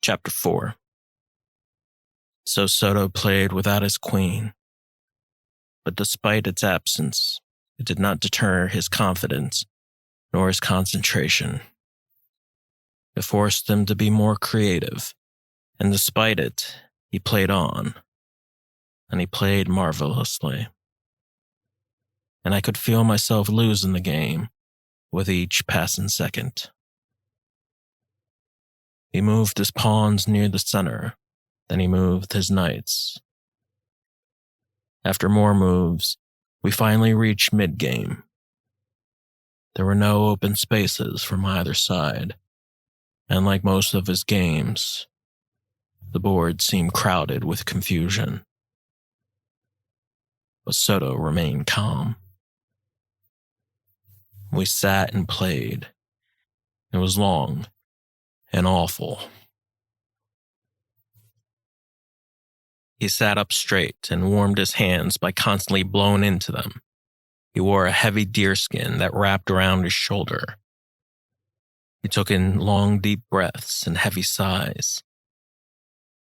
Chapter 4. So Soto played without his queen, but despite its absence, it did not deter his confidence nor his concentration. It forced him to be more creative, and despite it, he played on, and he played marvelously. And I could feel myself losing the game with each passing second. He moved his pawns near the center, then he moved his knights. After more moves, we finally reached mid-game. There were no open spaces from either side, and like most of his games, the board seemed crowded with confusion. But Soto remained calm. We sat and played. It was long and awful. He sat up straight and warmed his hands by constantly blowing into them. He wore a heavy deerskin that wrapped around his shoulder. He took in long, deep breaths and heavy sighs.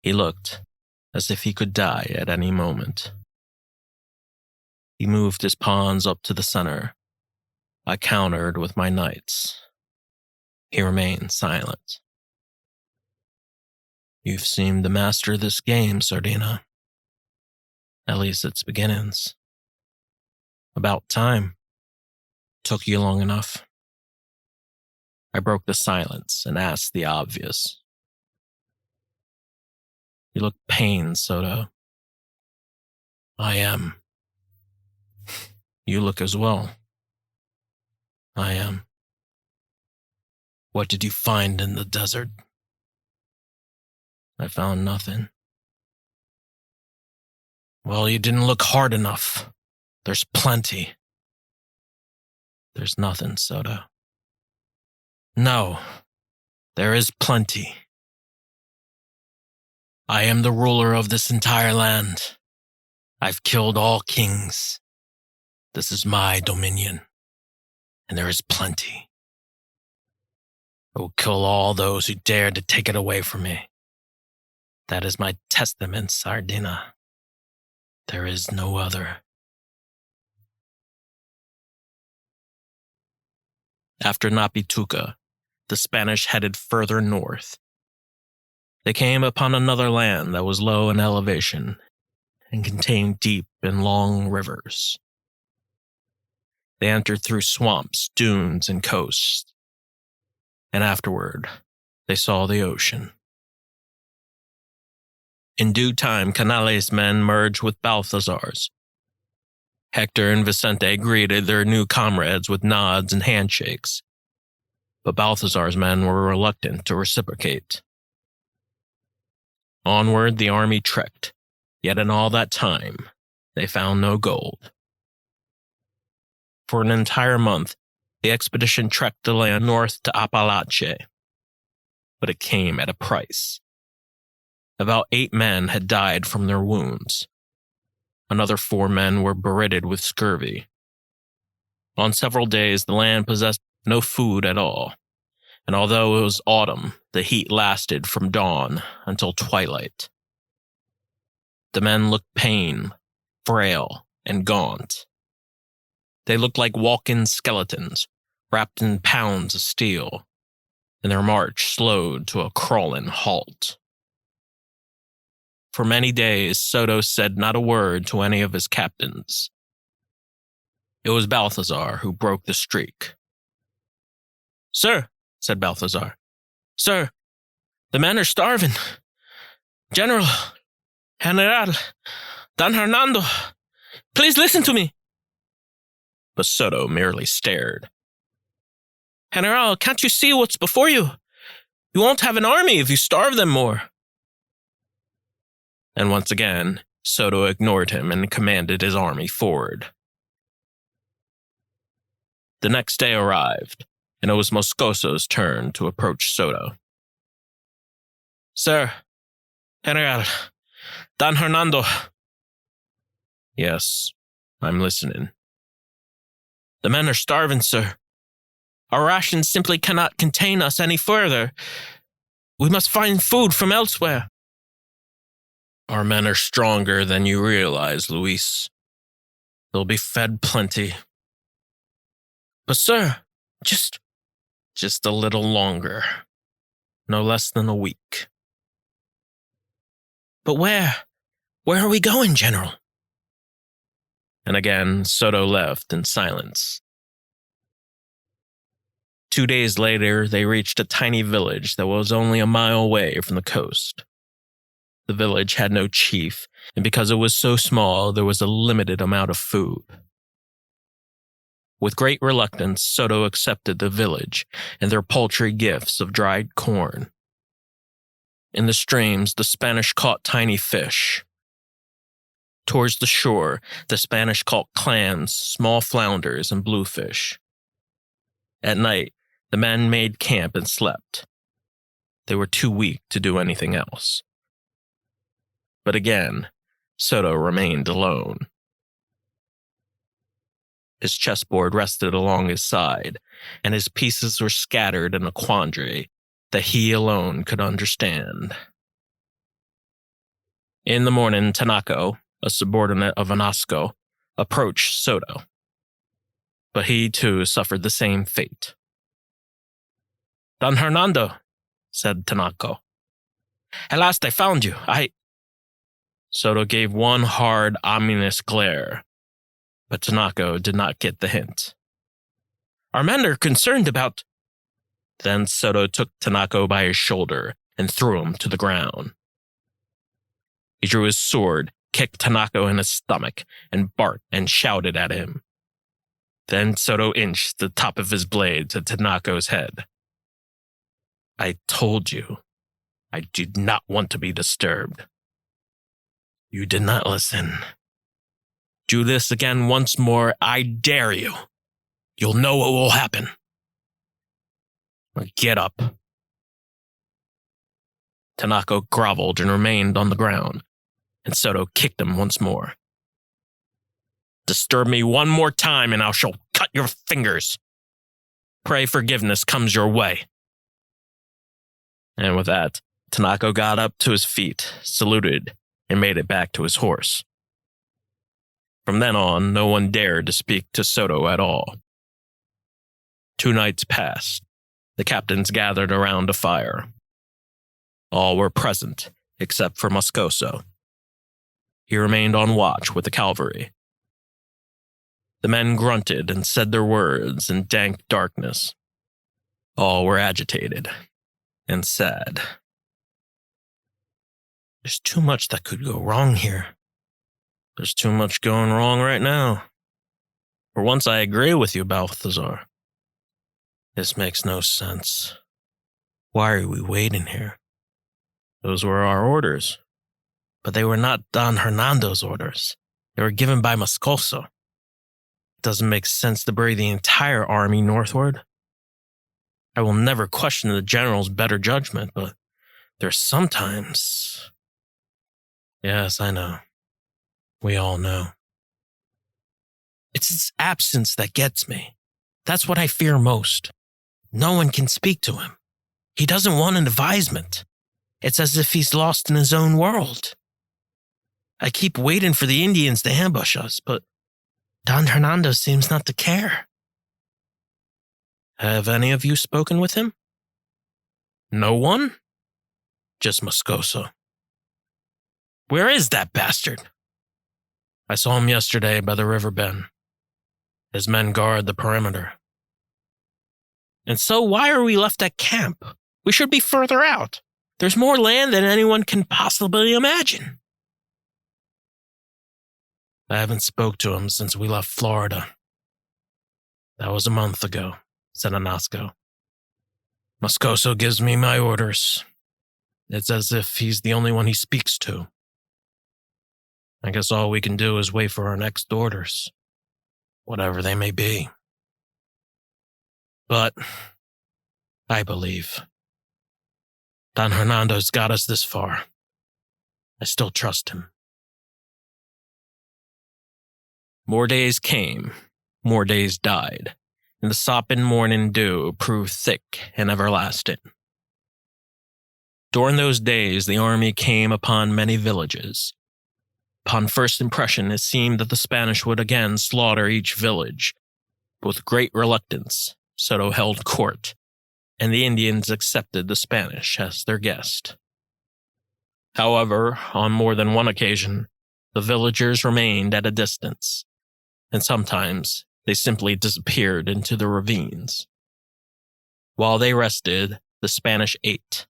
He looked as if he could die at any moment. He moved his pawns up to the center. I countered with my knights. He remained silent. You've seemed to master this game, Sardina. At least its beginnings. About time. Took you long enough. I broke the silence and asked the obvious. You look pained, Soto. I am. You look as well. I am. What did you find in the desert? I found nothing. Well, you didn't look hard enough. There's plenty. There's nothing, Soto. No, there is plenty. I am the ruler of this entire land. I've killed all kings. This is my dominion, and there is plenty. I will kill all those who dare to take it away from me. That is my testament, Sardina. There is no other. After Napituca, the Spanish headed further north. They came upon another land that was low in elevation and contained deep and long rivers. They entered through swamps, dunes, and coasts, and afterward, they saw the ocean. In due time, Canales' men merged with Balthazar's. Hector and Vicente greeted their new comrades with nods and handshakes, but Balthazar's men were reluctant to reciprocate. Onward the army trekked, yet in all that time, they found no gold. For an entire month, the expedition trekked the land north to Apalache, but it came at a price. About 8 men had died from their wounds. Another 4 men were beritted with scurvy. On several days, the land possessed no food at all, and although it was autumn, the heat lasted from dawn until twilight. The men looked pained, frail, and gaunt. They looked like walking skeletons, wrapped in pounds of steel, and their march slowed to a crawling halt. For many days, Soto said not a word to any of his captains. It was Balthazar who broke the streak. Sir, said Balthazar. Sir, the men are starving. General, General, Don Hernando, please listen to me. But Soto merely stared. General, can't you see what's before you? You won't have an army if you starve them more. And once again, Soto ignored him and commanded his army forward. The next day arrived, and it was Moscoso's turn to approach Soto. Sir, General, Don Hernando. Yes, I'm listening. The men are starving, sir. Our rations simply cannot contain us any further. We must find food from elsewhere. Our men are stronger than you realize, Luis. They'll be fed plenty. But sir, just a little longer. No less than a week. But where? Where are we going, General? And again, Soto left in silence. 2 days later, they reached a tiny village that was only a mile away from the coast. The village had no chief, and because it was so small, there was a limited amount of food. With great reluctance, Soto accepted the village and their paltry gifts of dried corn. In the streams, the Spanish caught tiny fish. Towards the shore, the Spanish caught clams, small flounders, and bluefish. At night, the men made camp and slept. They were too weak to do anything else. But again, Soto remained alone. His chessboard rested along his side, and his pieces were scattered in a quandary that he alone could understand. In the morning, Tanako, a subordinate of Anasco, approached Soto. But he, too, suffered the same fate. Don Hernando, said Tanako. At last I found you. Soto gave one hard, ominous glare, but Tanako did not get the hint. Our men are concerned about... Then Soto took Tanako by his shoulder and threw him to the ground. He drew his sword, kicked Tanako in his stomach, and barked and shouted at him. Then Soto inched the top of his blade to Tanako's head. I told you, I did not want to be disturbed. You did not listen. Do this again once more, I dare you. You'll know what will happen. Get up. Tanako groveled and remained on the ground, and Soto kicked him once more. Disturb me one more time and I shall cut your fingers. Pray forgiveness comes your way. And with that, Tanako got up to his feet, saluted, and made it back to his horse. From then on, no one dared to speak to Soto at all. 2 nights passed. The captains gathered around a fire. All were present, except for Moscoso. He remained on watch with the cavalry. The men grunted and said their words in dank darkness. All were agitated and sad. There's too much that could go wrong here. There's too much going wrong right now. For once I agree with you, Balthazar. This makes no sense. Why are we waiting here? Those were our orders. But they were not Don Hernando's orders. They were given by Moscoso. It doesn't make sense to bring the entire army northward. I will never question the general's better judgment, but there's sometimes... Yes, I know. We all know. It's his absence that gets me. That's what I fear most. No one can speak to him. He doesn't want an advisement. It's as if he's lost in his own world. I keep waiting for the Indians to ambush us, but Don Hernando seems not to care. Have any of you spoken with him? No one? Just Moscoso. Where is that bastard? I saw him yesterday by the river bend. His men guard the perimeter. And so why are we left at camp? We should be further out. There's more land than anyone can possibly imagine. I haven't spoke to him since we left Florida. That was a month ago, said Anasco. Moscoso gives me my orders. It's as if he's the only one he speaks to. I guess all we can do is wait for our next orders, whatever they may be. But I believe Don Hernando's got us this far. I still trust him. More days came, more days died, and the sopping morning dew proved thick and everlasting. During those days, the army came upon many villages. Upon first impression, it seemed that the Spanish would again slaughter each village. But with great reluctance, Soto held court, and the Indians accepted the Spanish as their guest. However, on more than one occasion, the villagers remained at a distance, and sometimes they simply disappeared into the ravines. While they rested, the Spanish ate.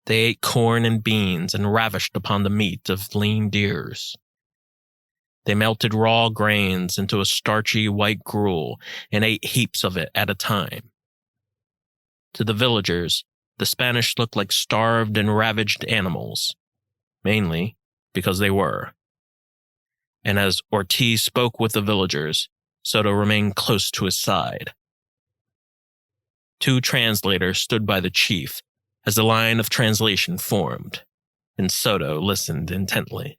They ate corn and beans and ravished upon the meat of lean deers. They melted raw grains into a starchy white gruel and ate heaps of it at a time. To the villagers, the Spanish looked like starved and ravaged animals, mainly because they were. And as Ortiz spoke with the villagers, Soto remained close to his side. 2 translators stood by the chief as the line of translation formed, and Soto listened intently.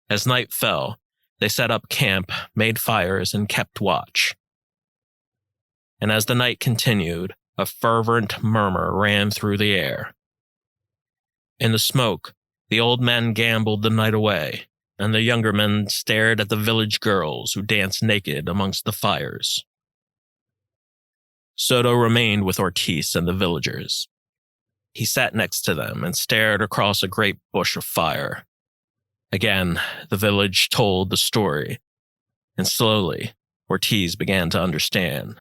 As night fell, they set up camp, made fires, and kept watch. And as the night continued, a fervent murmur ran through the air. In the smoke, the old men gambled the night away, and the younger men stared at the village girls who danced naked amongst the fires. Soto remained with Ortiz and the villagers. He sat next to them and stared across a great bush of fire. Again, the village told the story, and slowly, Ortiz began to understand.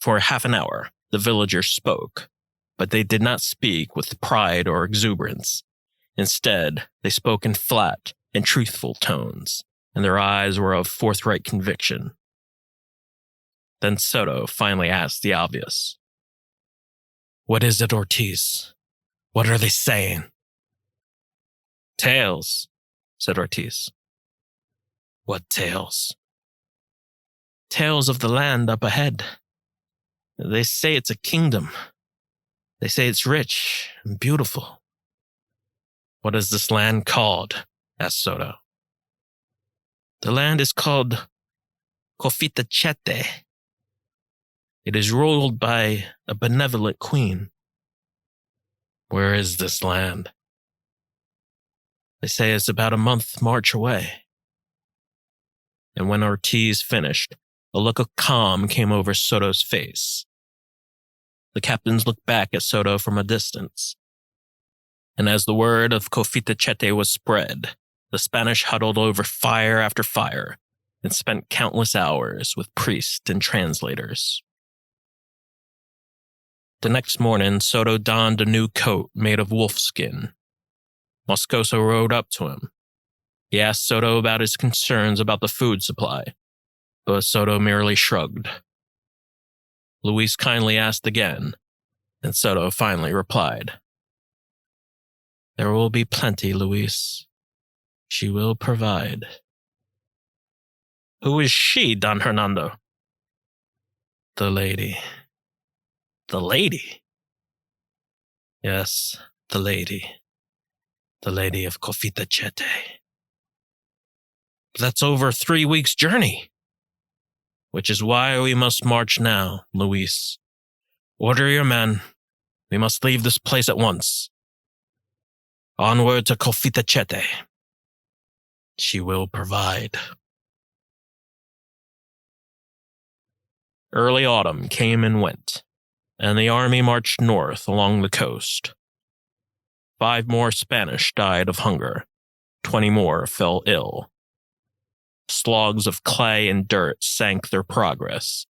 For half an hour, the villagers spoke, but they did not speak with pride or exuberance. Instead, they spoke in flat and truthful tones, and their eyes were of forthright conviction. Then Soto finally asked the obvious. "What is it, Ortiz? What are they saying?" "Tales," said Ortiz. "What tales?" "Tales of the land up ahead. They say it's a kingdom. They say it's rich and beautiful." "What is this land called?" asked Soto. "The land is called Cofitacheque. It is ruled by a benevolent queen." "Where is this land?" "They say it's about a month march away." And when Ortiz finished, a look of calm came over Soto's face. The captains looked back at Soto from a distance. And as the word of Cofitacheque was spread, the Spanish huddled over fire after fire and spent countless hours with priests and translators. The next morning, Soto donned a new coat made of wolf skin. Moscoso rode up to him. He asked Soto about his concerns about the food supply, but Soto merely shrugged. Luis kindly asked again, and Soto finally replied. "There will be plenty, Luis. She will provide." "Who is she, Don Hernando?" "The lady." "The lady?" "Yes, the lady. The lady of Cofitacheque." "That's over 3 weeks' journey." "Which is why we must march now, Luis. Order your men. We must leave this place at once. Onward to Cofitacheque. She will provide." Early autumn came and went, and the army marched north along the coast. 5 more Spanish died of hunger. 20 more fell ill. Slogs of clay and dirt sank their progress,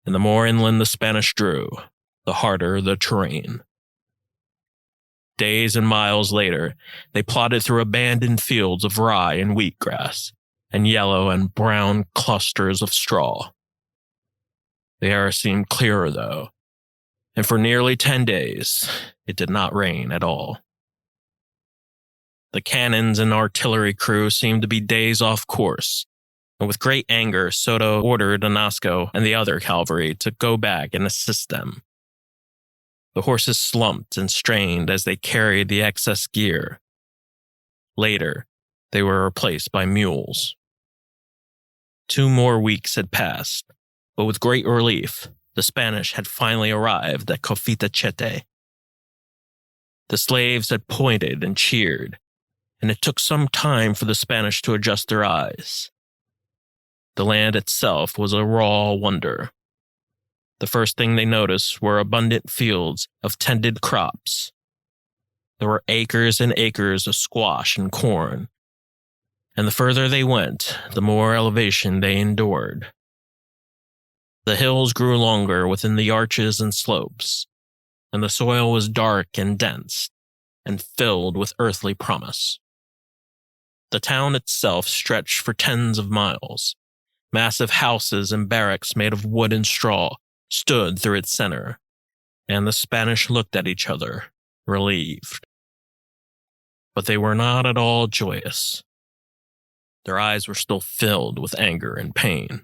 and the more inland the Spanish drew, the harder the terrain. Days and miles later, they plodded through abandoned fields of rye and wheatgrass, and yellow and brown clusters of straw. The air seemed clearer, though, and for nearly 10 days, it did not rain at all. The cannons and artillery crew seemed to be days off course, and with great anger, Soto ordered Anasco and the other cavalry to go back and assist them. The horses slumped and strained as they carried the excess gear. Later, they were replaced by mules. 2 more weeks had passed, but with great relief, the Spanish had finally arrived at Cofitacheque. The slaves had pointed and cheered, and it took some time for the Spanish to adjust their eyes. The land itself was a raw wonder. The first thing they noticed were abundant fields of tended crops. There were acres and acres of squash and corn, and the further they went, the more elevation they endured. The hills grew longer within the arches and slopes, and the soil was dark and dense, and filled with earthly promise. The town itself stretched for tens of miles. Massive houses and barracks made of wood and straw stood through its center, and the Spanish looked at each other, relieved. But they were not at all joyous. Their eyes were still filled with anger and pain.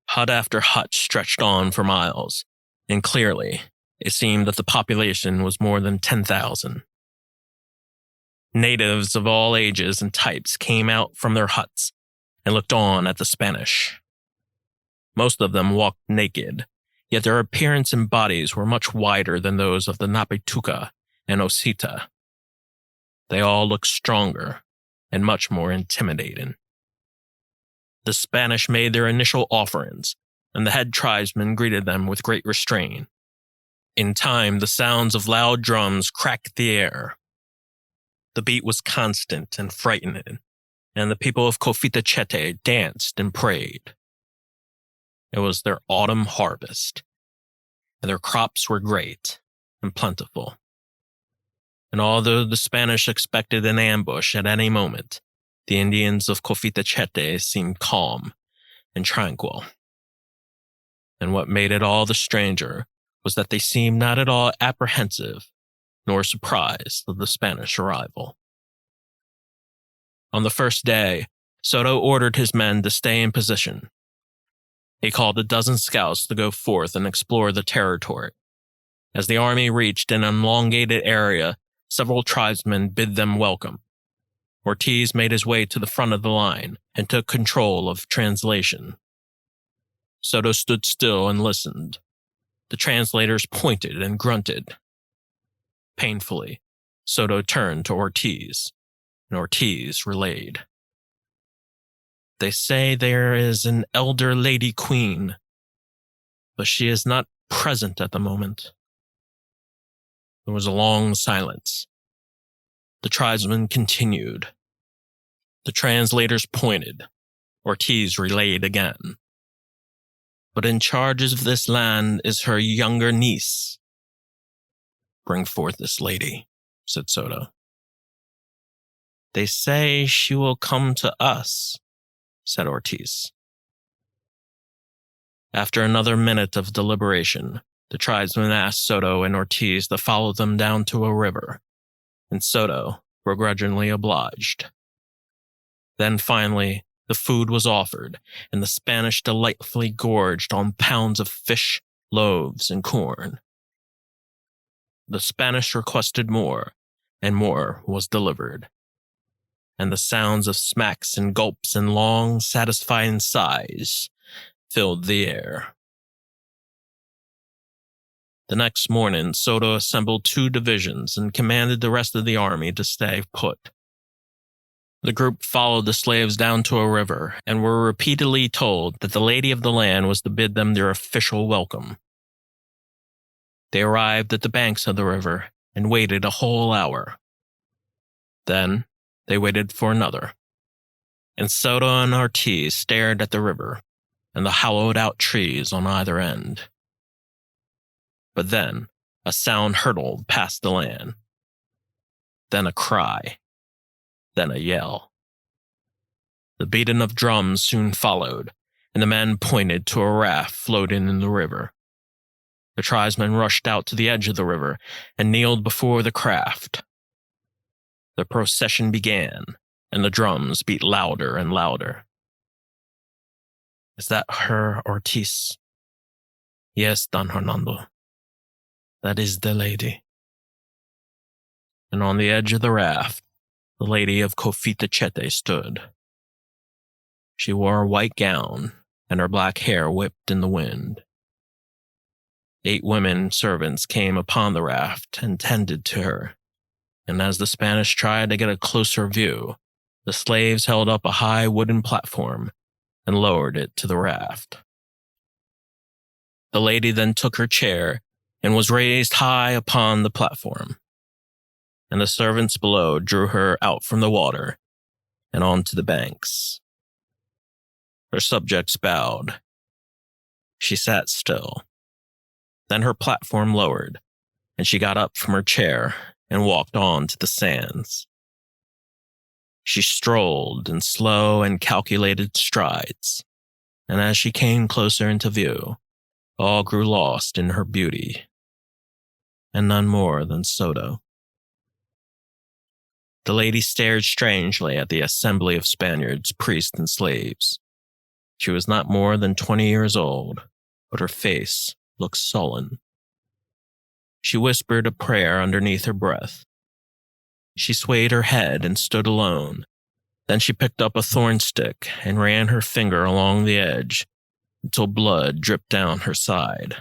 Hut after hut stretched on for miles, and clearly, it seemed that the population was more than 10,000. Natives of all ages and types came out from their huts and looked on at the Spanish. Most of them walked naked, yet their appearance and bodies were much wider than those of the Napituca and Osita. They all looked stronger and much more intimidating. The Spanish made their initial offerings, and the head tribesmen greeted them with great restraint. In time, the sounds of loud drums cracked the air. The beat was constant and frightening, and the people of Cofitacheque danced and prayed. It was their autumn harvest, and their crops were great and plentiful. And although the Spanish expected an ambush at any moment, the Indians of Cofitacheque seemed calm and tranquil. And what made it all the stranger was that they seemed not at all apprehensive nor surprised of the Spanish arrival. On the first day, Soto ordered his men to stay in position. He called a dozen scouts to go forth and explore the territory. As the army reached an elongated area, several tribesmen bid them welcome. Ortiz made his way to the front of the line and took control of translation. Soto stood still and listened. The translators pointed and grunted. Painfully, Soto turned to Ortiz, and Ortiz relayed. They say there is an elder lady queen, but she is not present at the moment. There was a long silence. The tribesmen continued. The translators pointed. Ortiz relayed again. But in charge of this land is her younger niece. Bring forth this lady, said Soto. They say she will come to us, said Ortiz. After another minute of deliberation, the tribesmen asked Soto and Ortiz to follow them down to a river, and Soto begrudgingly obliged. Then finally, the food was offered, and the Spanish delightfully gorged on pounds of fish, loaves, and corn. The Spanish requested more, and more was delivered. And the sounds of smacks and gulps and long, satisfying sighs filled the air. The next morning, Soto assembled 2 divisions and commanded the rest of the army to stay put. The group followed the slaves down to a river and were repeatedly told that the lady of the land was to bid them their official welcome. They arrived at the banks of the river and waited a whole hour. Then they waited for another, and Soto and Ortiz stared at the river and the hollowed-out trees on either end. But then a sound hurtled past the land. Then a cry. Then a yell. The beating of drums soon followed, and the men pointed to a raft floating in the river. The tribesmen rushed out to the edge of the river and kneeled before the craft. The procession began, and the drums beat louder and louder. Is that her, Ortiz? Yes, Don Hernando. That is the lady. And on the edge of the raft, the lady of Cofitacheque stood. She wore a white gown, and her black hair whipped in the wind. 8 women servants came upon the raft and tended to her, and as the Spanish tried to get a closer view, the slaves held up a high wooden platform and lowered it to the raft. The lady then took her chair and was raised high upon the platform, and the servants below drew her out from the water and onto the banks. Her subjects bowed. She sat still. Then her platform lowered, and she got up from her chair and walked on to the sands. She strolled in slow and calculated strides, and as she came closer into view, all grew lost in her beauty, and none more than Soto. The lady stared strangely at the assembly of Spaniards, priests, and slaves. She was not more than 20 years old, but her face looked sullen. She whispered a prayer underneath her breath. She swayed her head and stood alone. Then she picked up a thorn stick and ran her finger along the edge until blood dripped down her side.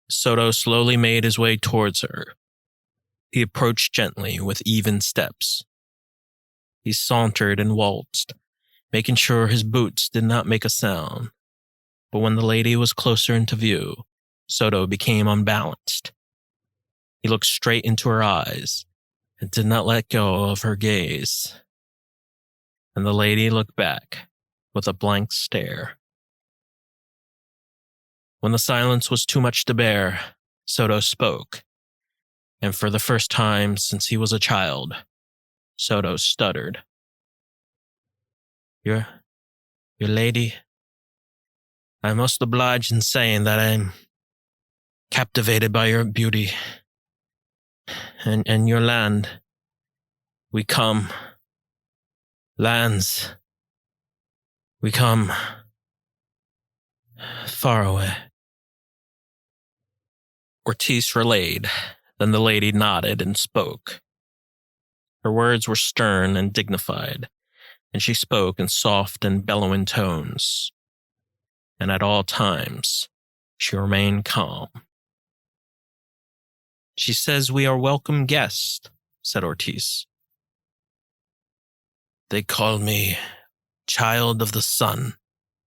Soto slowly made his way towards her. He approached gently with even steps. He sauntered and waltzed, making sure his boots did not make a sound. But when the lady was closer into view, Soto became unbalanced. He looked straight into her eyes and did not let go of her gaze. And the lady looked back with a blank stare. When the silence was too much to bear, Soto spoke, and for the first time since he was a child, Soto stuttered. Your lady, I must oblige in saying that I'm captivated by your beauty and your land. We come, lands, we come far away. Ortiz relayed, then the lady nodded and spoke. Her words were stern and dignified, and she spoke in soft and bellowing tones. And at all times, she remained calm. She says we are welcome guests, said Ortiz. They call me Child of the Sun,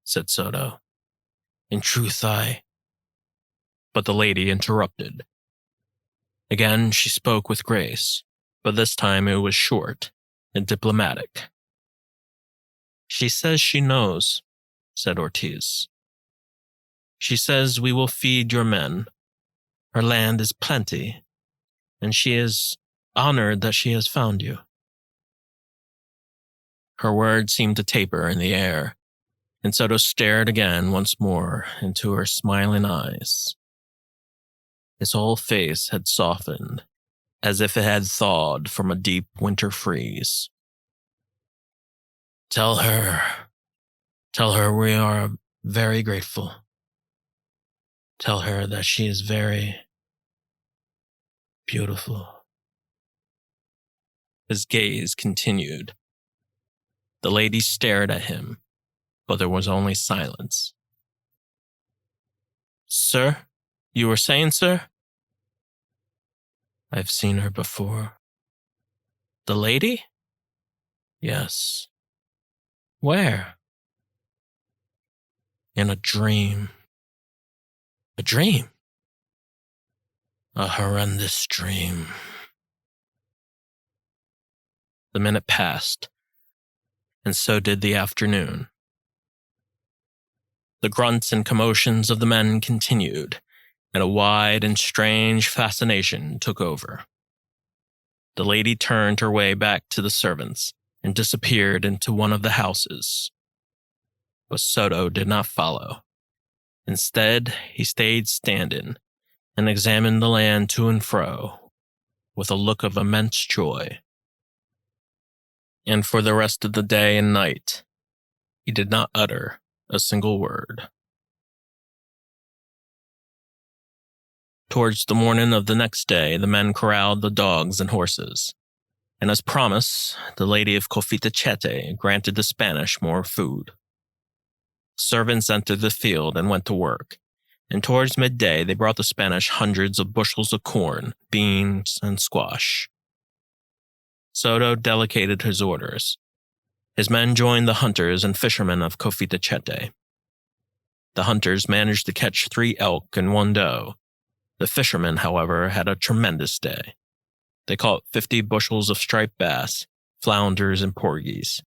said Soto. In truth, But the lady interrupted. Again, she spoke with grace, but this time it was short and diplomatic. She says she knows, said Ortiz. She says we will feed your men. Her land is plenty, and she is honored that she has found you. Her words seemed to taper in the air, and Soto stared again once more into her smiling eyes. His whole face had softened, as if it had thawed from a deep winter freeze. Tell her we are very grateful. Tell her that she is very beautiful. His gaze continued. The lady stared at him, but there was only silence. Sir? You were saying, sir? I've seen her before. The lady? Yes. Where? In a dream. A dream? A horrendous dream. The minute passed, and so did the afternoon. The grunts and commotions of the men continued, and a wide and strange fascination took over. The lady turned her way back to the servants and disappeared into one of the houses. But Soto did not follow. Instead, he stayed standing and examined the land to and fro with a look of immense joy. And for the rest of the day and night, he did not utter a single word. Towards the morning of the next day, the men corralled the dogs and horses, and as promised, the lady of Cofitacheque granted the Spanish more food. Servants entered the field and went to work, and towards midday they brought the Spanish hundreds of bushels of corn, beans, and squash. Soto delegated his orders. His men joined the hunters and fishermen of Cofitacheque. The hunters managed to catch 3 elk and 1 doe. The fishermen, however, had a tremendous day. They caught 50 bushels of striped bass, flounders, and porgies.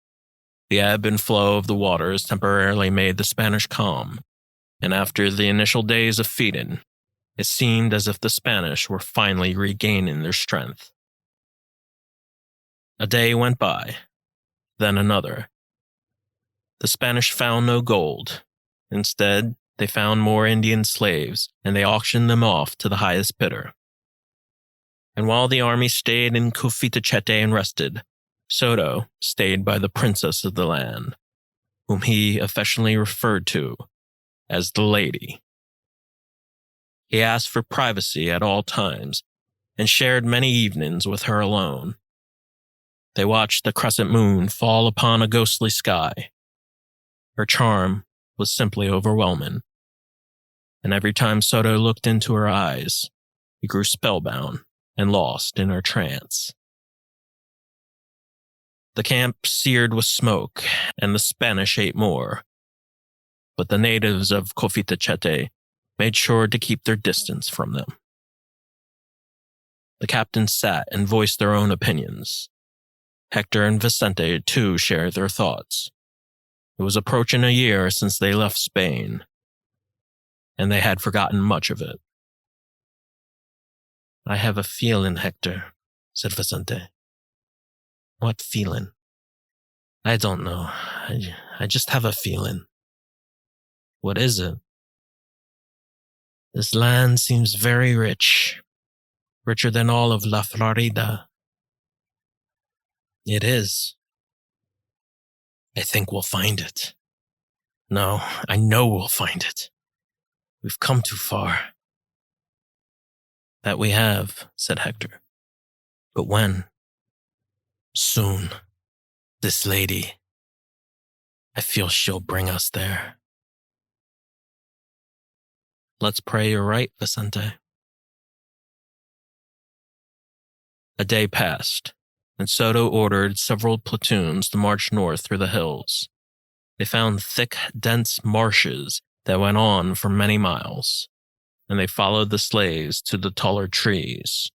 The ebb and flow of the waters temporarily made the Spanish calm, and after the initial days of feeding, it seemed as if the Spanish were finally regaining their strength. A day went by, then another. The Spanish found no gold. Instead, they found more Indian slaves, and they auctioned them off to the highest bidder. And while the army stayed in Cofitacheque and rested, Soto stayed by the princess of the land, whom he affectionately referred to as the lady. He asked for privacy at all times and shared many evenings with her alone. They watched the crescent moon fall upon a ghostly sky. Her charm was simply overwhelming, and every time Soto looked into her eyes, he grew spellbound and lost in her trance. The camp seared with smoke, and the Spanish ate more, but the natives of Cofitacheque made sure to keep their distance from them. The captains sat and voiced their own opinions. Hector and Vicente, too, shared their thoughts. It was approaching a year since they left Spain, and they had forgotten much of it. "I have a feeling, Hector," said Vicente. "What feeling?" "I don't know. I just have a feeling." "What is it?" "This land seems very rich. Richer than all of La Florida." "It is." "I think we'll find it." "No, I know we'll find it. We've come too far." "That we have," said Hector. "But when?" "Soon. This lady. I feel she'll bring us there." "Let's pray you're right, Vicente." A day passed, and Soto ordered several platoons to march north through the hills. They found thick, dense marshes that went on for many miles, and they followed the slaves to the taller trees.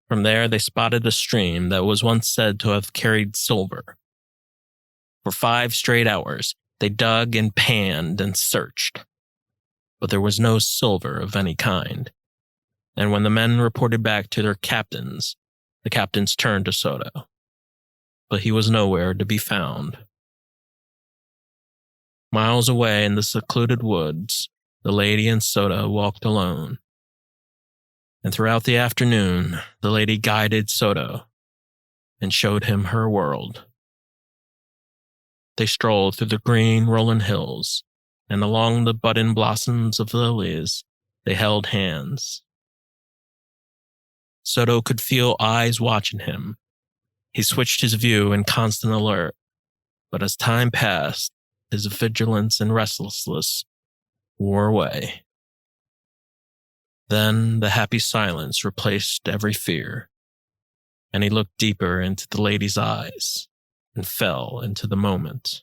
From there, they spotted a stream that was once said to have carried silver. For 5 straight hours, they dug and panned and searched, but there was no silver of any kind. And when the men reported back to their captains, the captains turned to Soto. But he was nowhere to be found. Miles away in the secluded woods, the lady and Soto walked alone. And throughout the afternoon, the lady guided Soto and showed him her world. They strolled through the green, rolling hills, and along the budding blossoms of lilies, they held hands. Soto could feel eyes watching him. He switched his view in constant alert, but as time passed, his vigilance and restlessness wore away. Then the happy silence replaced every fear, and he looked deeper into the lady's eyes and fell into the moment.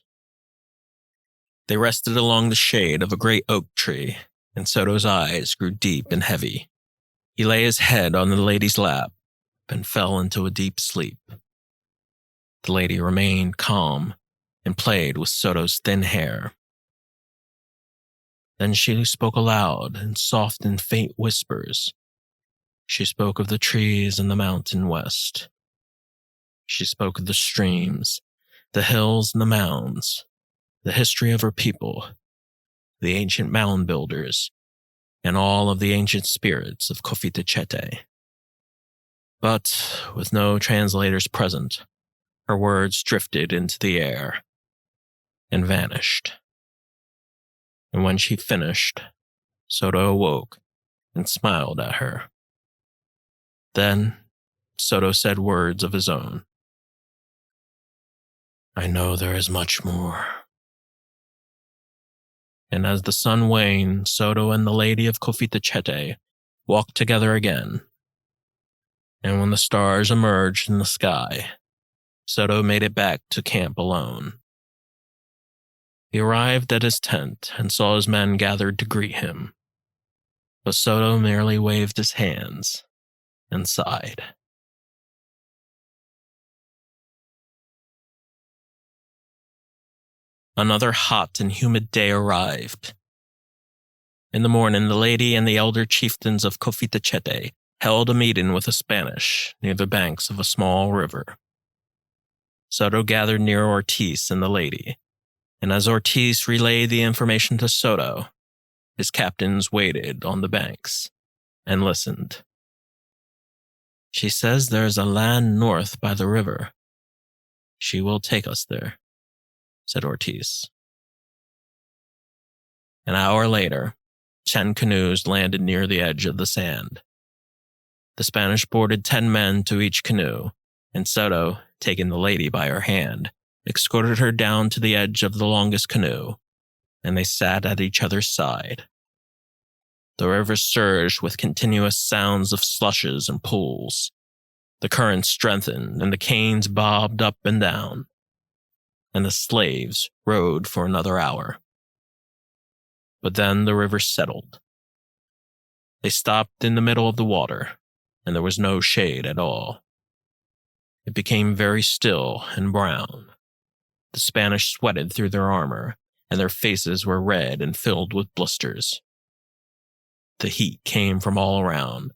They rested along the shade of a great oak tree, and Soto's eyes grew deep and heavy. He lay his head on the lady's lap and fell into a deep sleep. The lady remained calm and played with Soto's thin hair. Then she spoke aloud in soft and faint whispers. She spoke of the trees in the mountain west. She spoke of the streams, the hills and the mounds, the history of her people, the ancient mound builders, and all of the ancient spirits of Cofitacheque. But with no translators present, her words drifted into the air and vanished. And when she finished, Soto awoke and smiled at her. Then Soto said words of his own. "I know there is much more." And as the sun waned, Soto and the lady of Cofitacheque walked together again. And when the stars emerged in the sky, Soto made it back to camp alone. He arrived at his tent and saw his men gathered to greet him. But Soto merely waved his hands and sighed. Another hot and humid day arrived. In the morning, the lady and the elder chieftains of Cofitacheque held a meeting with the Spanish near the banks of a small river. Soto gathered near Ortiz and the lady, and as Ortiz relayed the information to Soto, his captains waited on the banks and listened. "She says there is a land north by the river. She will take us there," said Ortiz. An hour later, 10 canoes landed near the edge of the sand. The Spanish boarded 10 men to each canoe, and Soto, taking the lady by her hand, escorted her down to the edge of the longest canoe, and they sat at each other's side. The river surged with continuous sounds of slushes and pools. The current strengthened, and the canes bobbed up and down, and the slaves rowed for another hour. But then the river settled. They stopped in the middle of the water, and there was no shade at all. It became very still and brown. The Spanish sweated through their armor, and their faces were red and filled with blisters. The heat came from all around,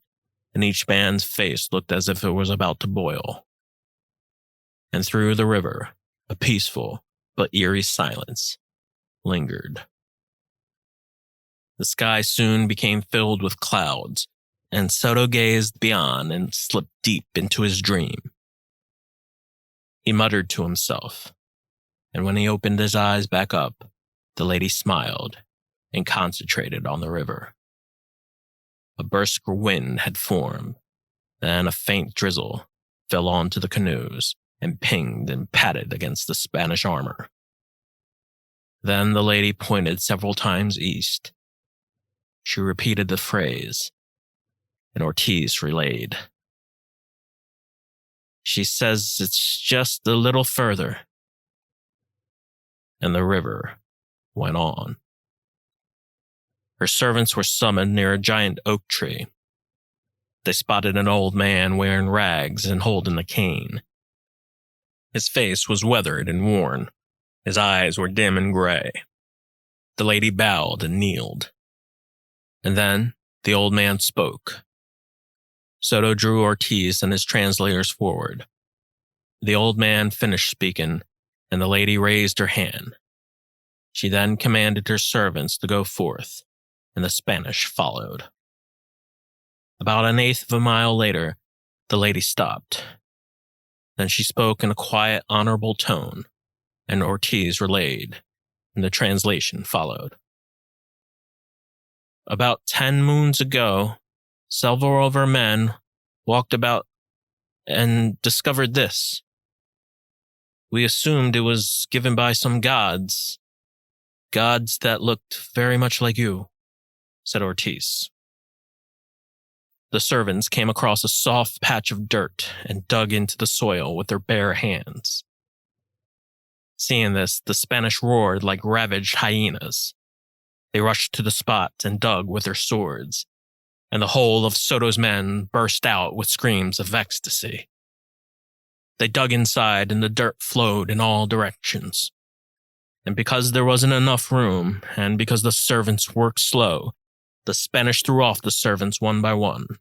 and each man's face looked as if it was about to boil. And through the river, a peaceful but eerie silence lingered. The sky soon became filled with clouds, and Soto gazed beyond and slipped deep into his dream. He muttered to himself, and when he opened his eyes back up, the lady smiled and concentrated on the river. A brisk wind had formed, then a faint drizzle fell onto the canoes and pinged and patted against the Spanish armor. Then the lady pointed several times east. She repeated the phrase, and Ortiz relayed. "She says it's just a little further." And the river went on. Her servants were summoned near a giant oak tree. They spotted an old man wearing rags and holding a cane. His face was weathered and worn. His eyes were dim and gray. The lady bowed and kneeled. And then the old man spoke. Soto drew Ortiz and his translators forward. The old man finished speaking, and the lady raised her hand. She then commanded her servants to go forth, and the Spanish followed. About 1/8 of a mile later, the lady stopped. Then she spoke in a quiet, honorable tone, and Ortiz relayed, and the translation followed. "About 10 moons ago, several of our men walked about and discovered this. We assumed it was given by some gods that looked very much like you," said Ortiz. The servants came across a soft patch of dirt and dug into the soil with their bare hands. Seeing this, the Spanish roared like ravaged hyenas. They rushed to the spot and dug with their swords, and the whole of Soto's men burst out with screams of ecstasy. They dug inside, and the dirt flowed in all directions. And because there wasn't enough room, and because the servants worked slow, the Spanish threw off the servants one by one.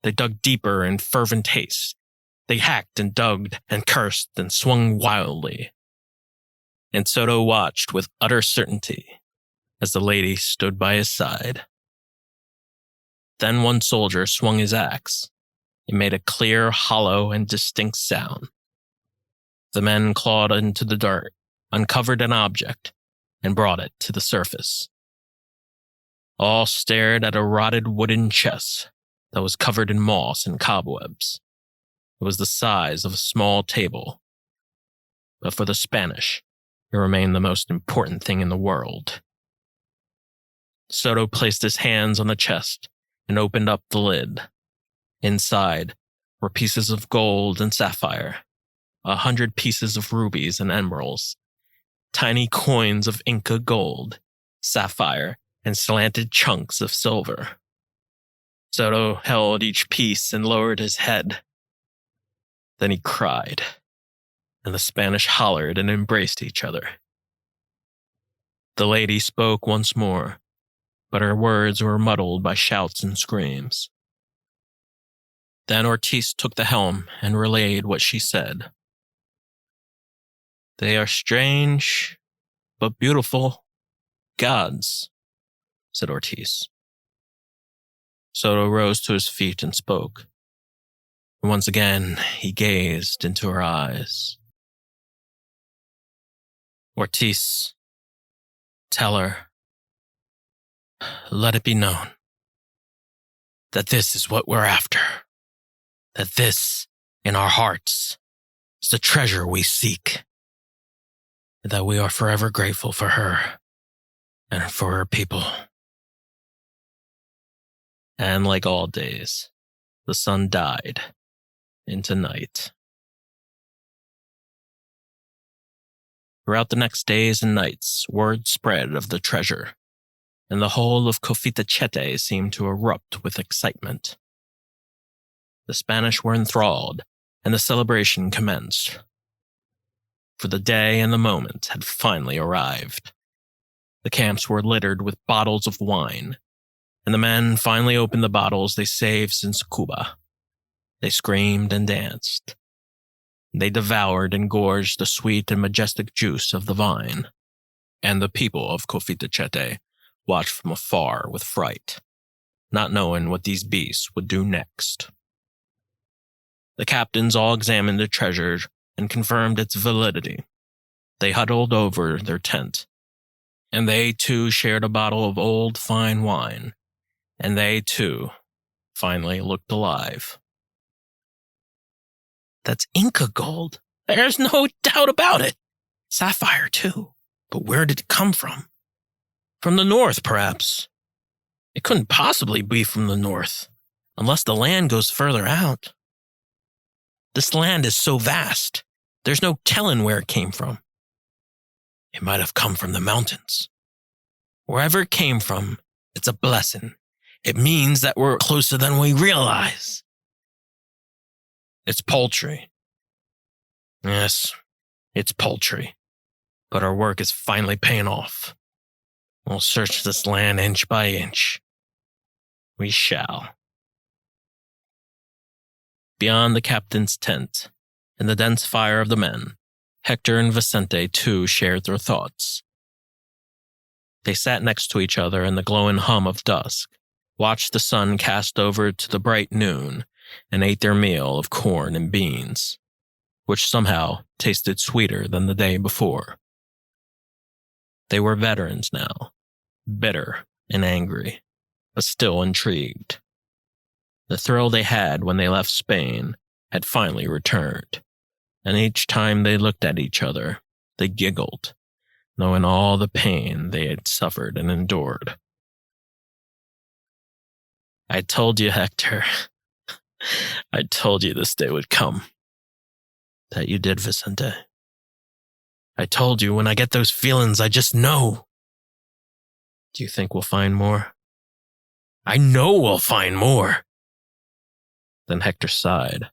They dug deeper in fervent haste. They hacked and dug and cursed and swung wildly. And Soto watched with utter certainty as the lady stood by his side. Then one soldier swung his axe. It made a clear, hollow, and distinct sound. The men clawed into the dirt, uncovered an object, and brought it to the surface. All stared at a rotted wooden chest that was covered in moss and cobwebs. It was the size of a small table. But for the Spanish, it remained the most important thing in the world. Soto placed his hands on the chest and opened up the lid. Inside were pieces of gold and sapphire, 100 pieces of rubies and emeralds, tiny coins of Inca gold, sapphire, and slanted chunks of silver. Soto held each piece and lowered his head. Then he cried, and the Spanish hollered and embraced each other. The lady spoke once more, but her words were muddled by shouts and screams. Then Ortiz took the helm and relayed what she said. "They are strange, but beautiful gods," said Ortiz. Soto rose to his feet and spoke. Once again, he gazed into her eyes. "Ortiz, tell her, let it be known that this is what we're after, that this, in our hearts, is the treasure we seek, and that we are forever grateful for her and for her people." And like all days, the sun died into night. Throughout the next days and nights, word spread of the treasure, and the whole of Cofitacheque seemed to erupt with excitement. The Spanish were enthralled, and the celebration commenced. For the day and the moment had finally arrived. The camps were littered with bottles of wine, and the men finally opened the bottles they saved since Cuba. They screamed and danced. They devoured and gorged the sweet and majestic juice of the vine, and the people of Cofitacheque watched from afar with fright, not knowing what these beasts would do next. The captains all examined the treasure and confirmed its validity. They huddled over their tent, and they too shared a bottle of old fine wine, and they too finally looked alive. "That's Inca gold. There's no doubt about it. Sapphire, too. But where did it come from? From the north, perhaps. It couldn't possibly be from the north, unless the land goes further out. This land is so vast, there's no telling where it came from. It might have come from the mountains. Wherever it came from, it's a blessing. It means that we're closer than we realize. It's paltry. Yes, it's paltry. But our work is finally paying off. We'll search this land inch by inch. We shall." Beyond the captain's tent, in the dense fire of the men, Hector and Vicente too shared their thoughts. They sat next to each other in the glowing hum of dusk, watched the sun cast over to the bright noon, and ate their meal of corn and beans, which somehow tasted sweeter than the day before. They were veterans now, bitter and angry, but still intrigued. The thrill they had when they left Spain had finally returned, and each time they looked at each other, they giggled, knowing all the pain they had suffered and endured. "I told you, Hector. I told you this day would come." "That you did, Vicente. I told you when I get those feelings, I just know." "Do you think we'll find more?" "I know we'll find more." Then Hector sighed.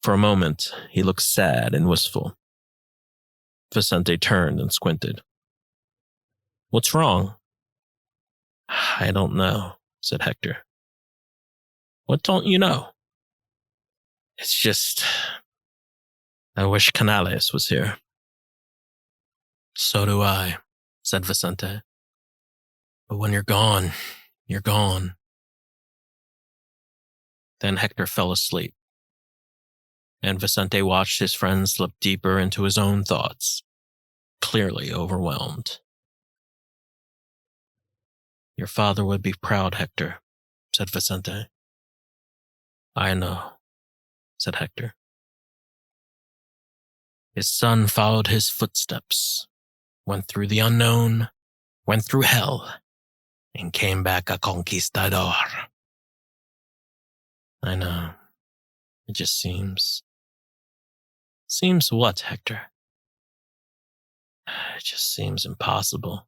For a moment, he looked sad and wistful. Vicente turned and squinted. "What's wrong?" "I don't know," said Hector. "What don't you know?" "It's just, I wish Canales was here." "So do I," said Vicente. "But when you're gone, you're gone." Then Hector fell asleep, and Vicente watched his friend slip deeper into his own thoughts, clearly overwhelmed. "Your father would be proud, Hector," said Vicente. "I know," said Hector. His son followed his footsteps, went through the unknown, went through hell, and came back a conquistador. I know. It just seems... Seems what, Hector? It just seems impossible.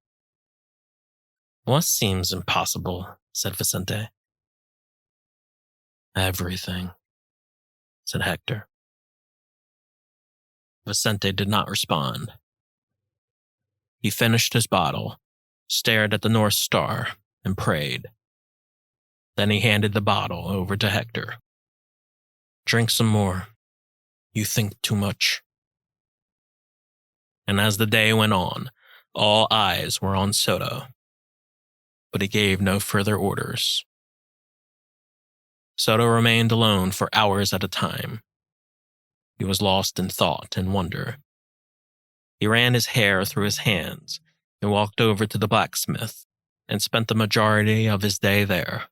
What seems impossible? Said Vicente. Everything, said Hector. Vicente did not respond. He finished his bottle, stared at the North Star, and prayed. Then he handed the bottle over to Hector. Drink some more. You think too much. And as the day went on, all eyes were on Soto. But he gave no further orders. Soto remained alone for hours at a time. He was lost in thought and wonder. He ran his hair through his hands and walked over to the blacksmith and spent the majority of his day there,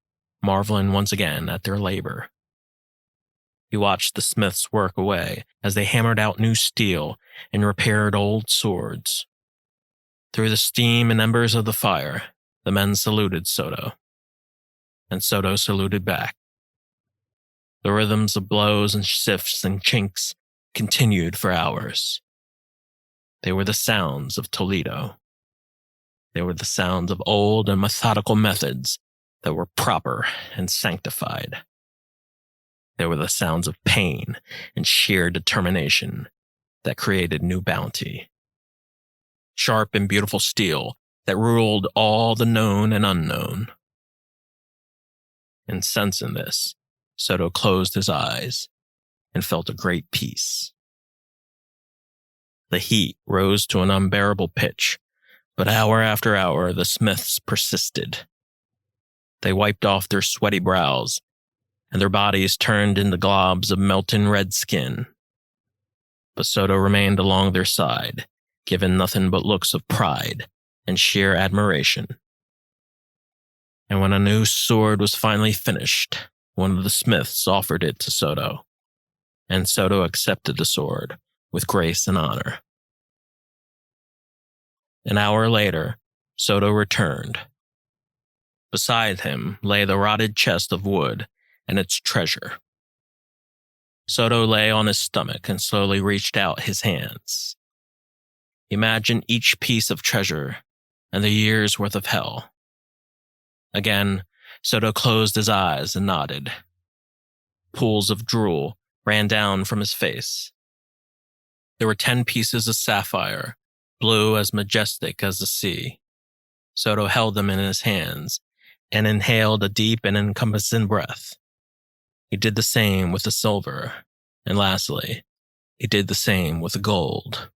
marveling once again at their labor. He watched the smiths work away as they hammered out new steel and repaired old swords. Through the steam and embers of the fire, the men saluted Soto, and Soto saluted back. The rhythms of blows and sifts and chinks continued for hours. They were the sounds of Toledo. They were the sounds of old and methodical methods that were proper and sanctified. They were the sounds of pain and sheer determination that created new bounty. Sharp and beautiful steel that ruled all the known and unknown. And sensing this, Soto closed his eyes and felt a great peace. The heat rose to an unbearable pitch, but hour after hour the smiths persisted. They wiped off their sweaty brows, and their bodies turned into globs of melting red skin. But Soto remained along their side, given nothing but looks of pride and sheer admiration. And when a new sword was finally finished, one of the smiths offered it to Soto, and Soto accepted the sword with grace and honor. An hour later, Soto returned. Beside him lay the rotted chest of wood and its treasure. Soto lay on his stomach and slowly reached out his hands. Imagine each piece of treasure and the year's worth of hell. Again, Soto closed his eyes and nodded. Pools of drool ran down from his face. There were 10 pieces of sapphire, blue as majestic as the sea. Soto held them in his hands and inhaled a deep and encompassing breath. He did the same with the silver, and lastly, he did the same with the gold.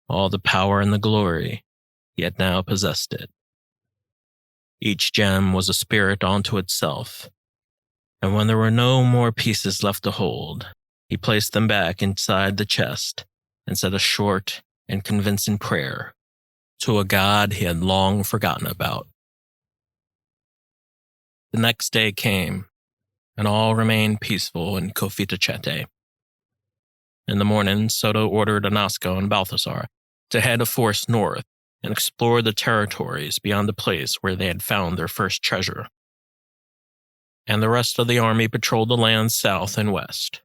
All the power and the glory, he had now possessed it. Each gem was a spirit unto itself, and when there were no more pieces left to hold, he placed them back inside the chest and said a short and convincing prayer to a God he had long forgotten about. The next day came, and all remained peaceful in Cofitacheque. In the morning, Soto ordered Anasco and Balthasar to head a force north and explore the territories beyond the place where they had found their first treasure. And the rest of the army patrolled the lands south and west.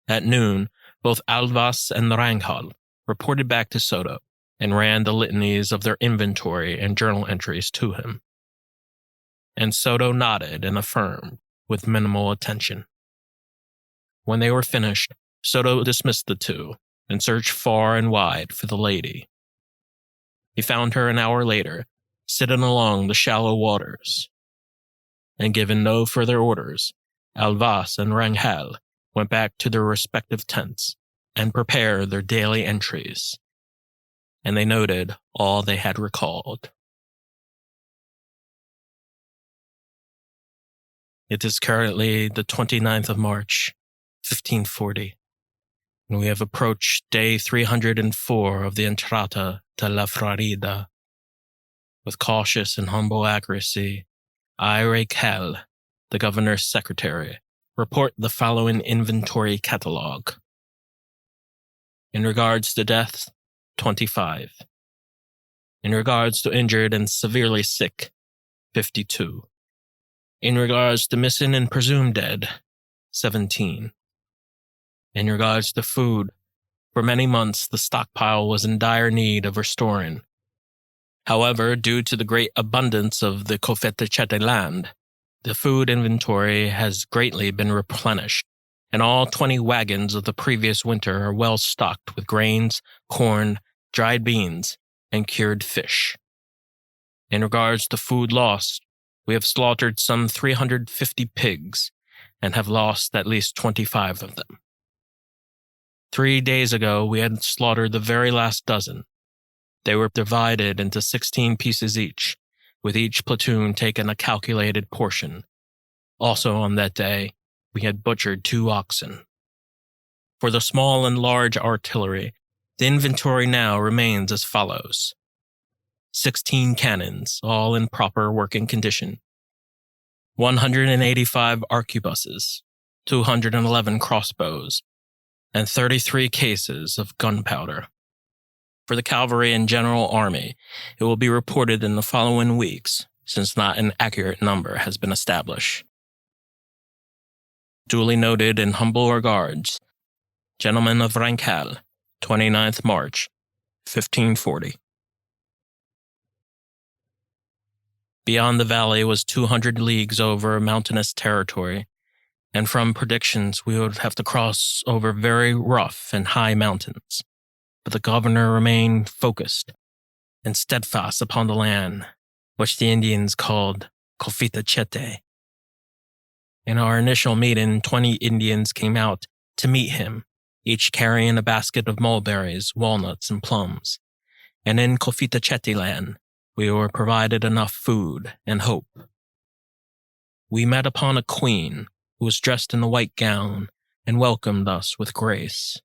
At noon, both Alvas and Rangel reported back to Soto and ran the litanies of their inventory and journal entries to him. And Soto nodded and affirmed with minimal attention. When they were finished, Soto dismissed the two and searched far and wide for the lady. He found her an hour later, sitting along the shallow waters. And given no further orders, Alvas and Rangel went back to their respective tents and prepared their daily entries. And they noted all they had recalled. It is currently the 29th of March, 1540, and we have approached day 304 of the Entrada de la Florida. With cautious and humble accuracy, I, Raquel, the governor's secretary, report the following inventory catalogue. In regards to deaths, 25. In regards to injured and severely sick, 52. In regards to missing and presumed dead, 17. In regards to food, for many months the stockpile was in dire need of restoring. However, due to the great abundance of the Cofitacheque land, the food inventory has greatly been replenished, and all 20 wagons of the previous winter are well stocked with grains, corn, dried beans, and cured fish. In regards to food lost, we have slaughtered some 350 pigs and have lost at least 25 of them. 3 days ago, we had slaughtered the very last dozen. They were divided into 16 pieces each, with each platoon taking a calculated portion. Also on that day, we had butchered 2 oxen. For the small and large artillery, the inventory now remains as follows: 16 cannons, all in proper working condition, 185 arquebuses, 211 crossbows, and 33 cases of gunpowder. For the cavalry and general army, it will be reported in the following weeks, since not an accurate number has been established. Duly noted in humble regards, Gentleman of Rancal, 29th March, 1540. Beyond the valley was 200 leagues over mountainous territory, and from predictions we would have to cross over very rough and high mountains. But the governor remained focused and steadfast upon the land, which the Indians called Cofitacheque. In our initial meeting, 20 Indians came out to meet him, each carrying a basket of mulberries, walnuts, and plums. And in Cofitacheque land, we were provided enough food and hope. We met upon a queen who was dressed in a white gown and welcomed us with grace.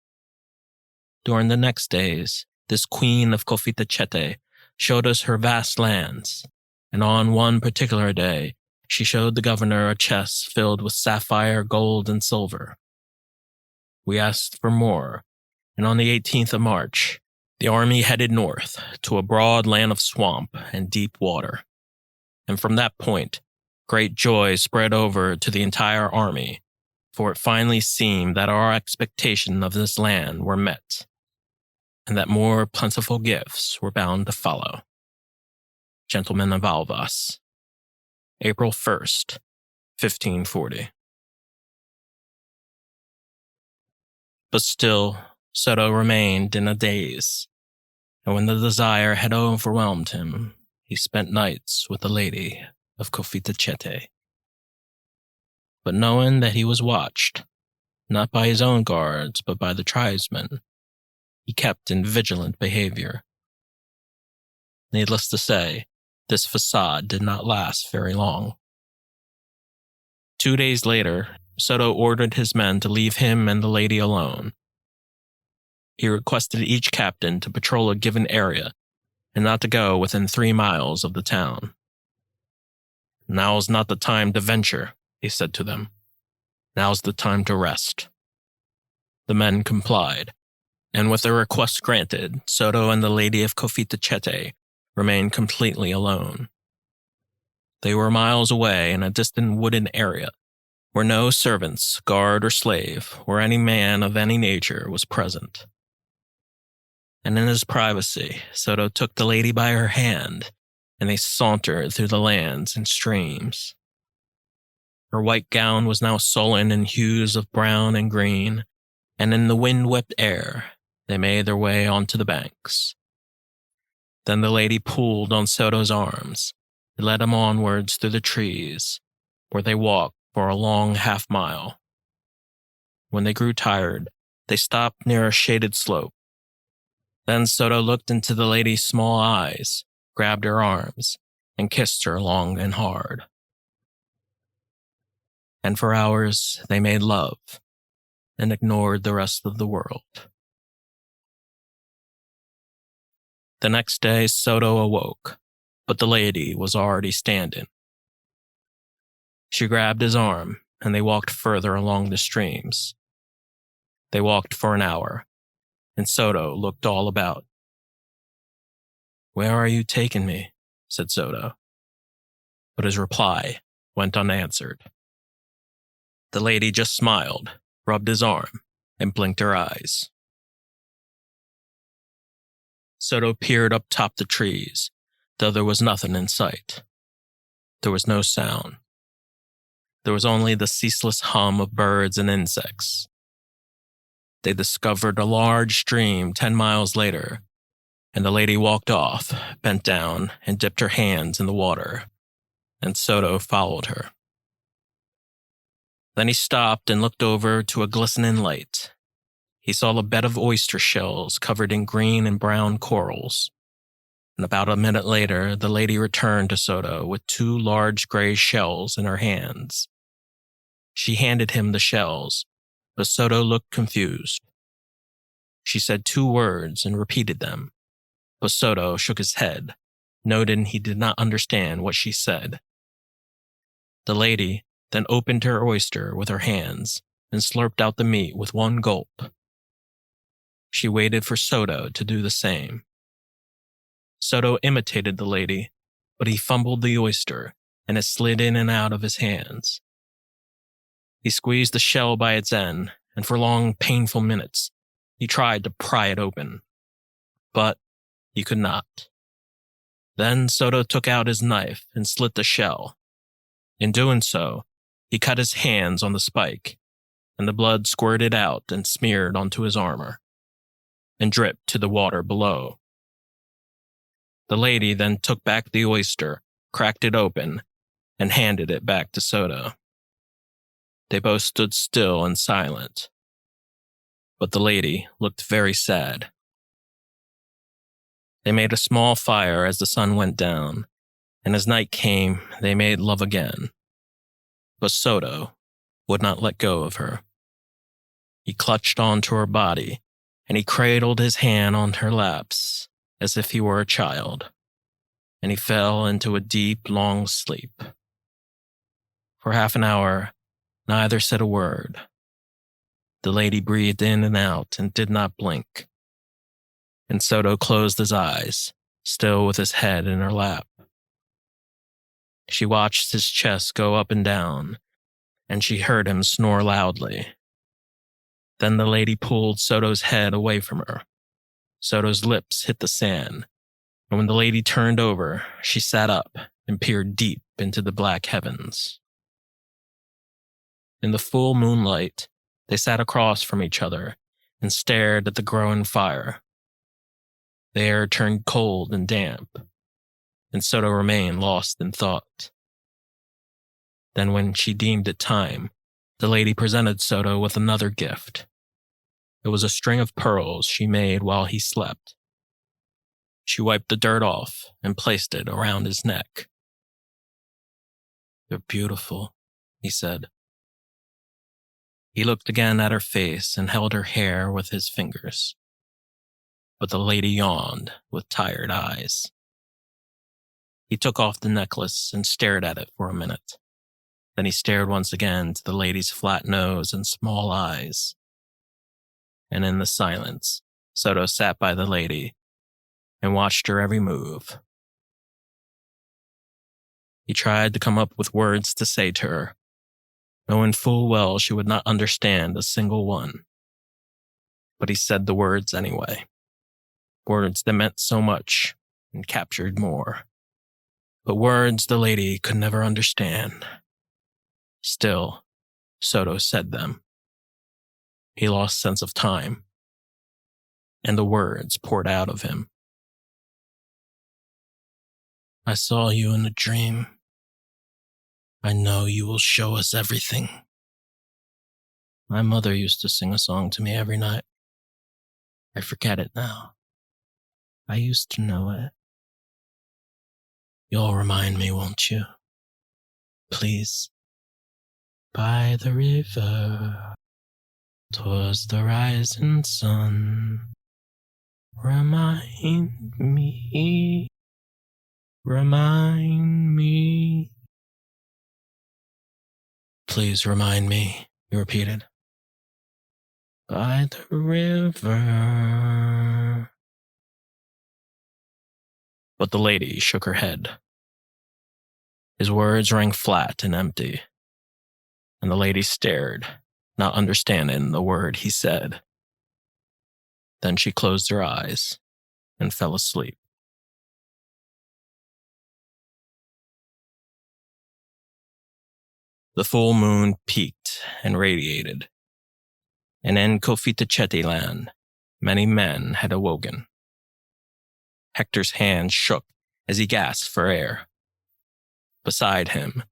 During the next days, this queen of Cofitacheque showed us her vast lands, and on one particular day, she showed the governor a chest filled with sapphire, gold, and silver. We asked for more, and on the 18th of March, the army headed north to a broad land of swamp and deep water. And from that point, great joy spread over to the entire army, for it finally seemed that our expectations of this land were met, and that more plentiful gifts were bound to follow. Gentleman of Alvas, April 1st, 1540. But still, Soto remained in a daze, and when the desire had overwhelmed him, he spent nights with the lady of Cofitacheque. But knowing that he was watched, not by his own guards, but by the tribesmen, he kept in vigilant behavior. Needless to say, this facade did not last very long. 2 days later, Soto ordered his men to leave him and the lady alone. He requested each captain to patrol a given area and not to go within 3 miles of the town. "Now's not the time to venture," he said to them. "Now's the time to rest." The men complied, and with their request granted, Soto and the lady of Cofitacheque remained completely alone. They were miles away in a distant wooded area, where no servants, guard, or slave, or any man of any nature was present. And in his privacy, Soto took the lady by her hand, and they sauntered through the lands and streams. Her white gown was now sullen in hues of brown and green, and in the wind-whipped air, they made their way onto the banks. Then the lady pulled on Soto's arms and led him onwards through the trees, where they walked for a long half-mile. When they grew tired, they stopped near a shaded slope. Then Soto looked into the lady's small eyes, grabbed her arms, and kissed her long and hard. And for hours they made love and ignored the rest of the world. The next day Soto awoke, but the lady was already standing. She grabbed his arm, and they walked further along the streams. They walked for an hour, and Soto looked all about. "Where are you taking me?" said Soto. But his reply went unanswered. The lady just smiled, rubbed his arm, and blinked her eyes. Soto peered up top the trees, though there was nothing in sight. There was no sound. There was only the ceaseless hum of birds and insects. They discovered a large stream 10 miles later, and the lady walked off, bent down, and dipped her hands in the water, and Soto followed her. Then he stopped and looked over to a glistening light. He saw a bed of oyster shells covered in green and brown corals. And about a minute later, the lady returned to Soto with 2 large gray shells in her hands. She handed him the shells, but Soto looked confused. She said 2 words and repeated them, but Soto shook his head, noting he did not understand what she said. The lady then opened her oyster with her hands and slurped out the meat with 1 gulp. She waited for Soto to do the same. Soto imitated the lady, but he fumbled the oyster, and it slid in and out of his hands. He squeezed the shell by its end, and for long, painful minutes, he tried to pry it open. But he could not. Then Soto took out his knife and slit the shell. In doing so, he cut his hands on the spike, and the blood squirted out and smeared onto his armor, and dripped to the water below. The lady then took back the oyster, cracked it open, and handed it back to Soto. They both stood still and silent, but the lady looked very sad. They made a small fire as the sun went down, and as night came, they made love again. But Soto would not let go of her. He clutched onto her body, and he cradled his hand on her laps as if he were a child, and he fell into a deep, long sleep. For half an hour, neither said a word. The lady breathed in and out and did not blink, and Soto closed his eyes, still with his head in her lap. She watched his chest go up and down, and she heard him snore loudly. Then the lady pulled Soto's head away from her. Soto's lips hit the sand, and when the lady turned over, she sat up and peered deep into the black heavens. In the full moonlight, they sat across from each other and stared at the growing fire. The air turned cold and damp, and Soto remained lost in thought. Then when she deemed it time, the lady presented Soto with another gift. It was a string of pearls she made while he slept. She wiped the dirt off and placed it around his neck. "They're beautiful," he said. He looked again at her face and held her hair with his fingers. But the lady yawned with tired eyes. He took off the necklace and stared at it for a minute. Then he stared once again to the lady's flat nose and small eyes. And in the silence, Soto sat by the lady and watched her every move. He tried to come up with words to say to her, knowing full well she would not understand a single one. But he said the words anyway. Words that meant so much and captured more. But words the lady could never understand. Still, Soto said them. He lost sense of time, and the words poured out of him. "I saw you in a dream. I know you will show us everything. My mother used to sing a song to me every night. I forget it now. I used to know it. You'll remind me, won't you? Please. By the river, towards the rising sun. Remind me. Remind me. Please remind me," he repeated. "By the river." But the lady shook her head. His words rang flat and empty, and the lady stared, not understanding the word he said. Then she closed her eyes and fell asleep. The full moon peaked and radiated, and in Cofitacheque land, many men had awoken. Hector's hand shook as he gasped for air. Beside him,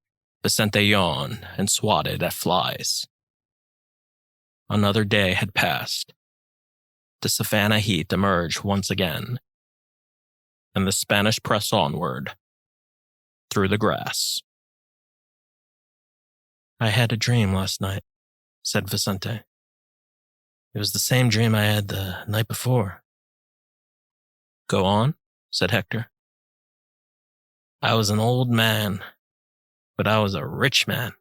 Vicente yawned and swatted at flies. Another day had passed. The savannah heat emerged once again, and the Spanish pressed onward through the grass. "I had a dream last night," said Vicente. "It was the same dream I had the night before." "Go on," said Hector. "I was an old man, but I was a rich man,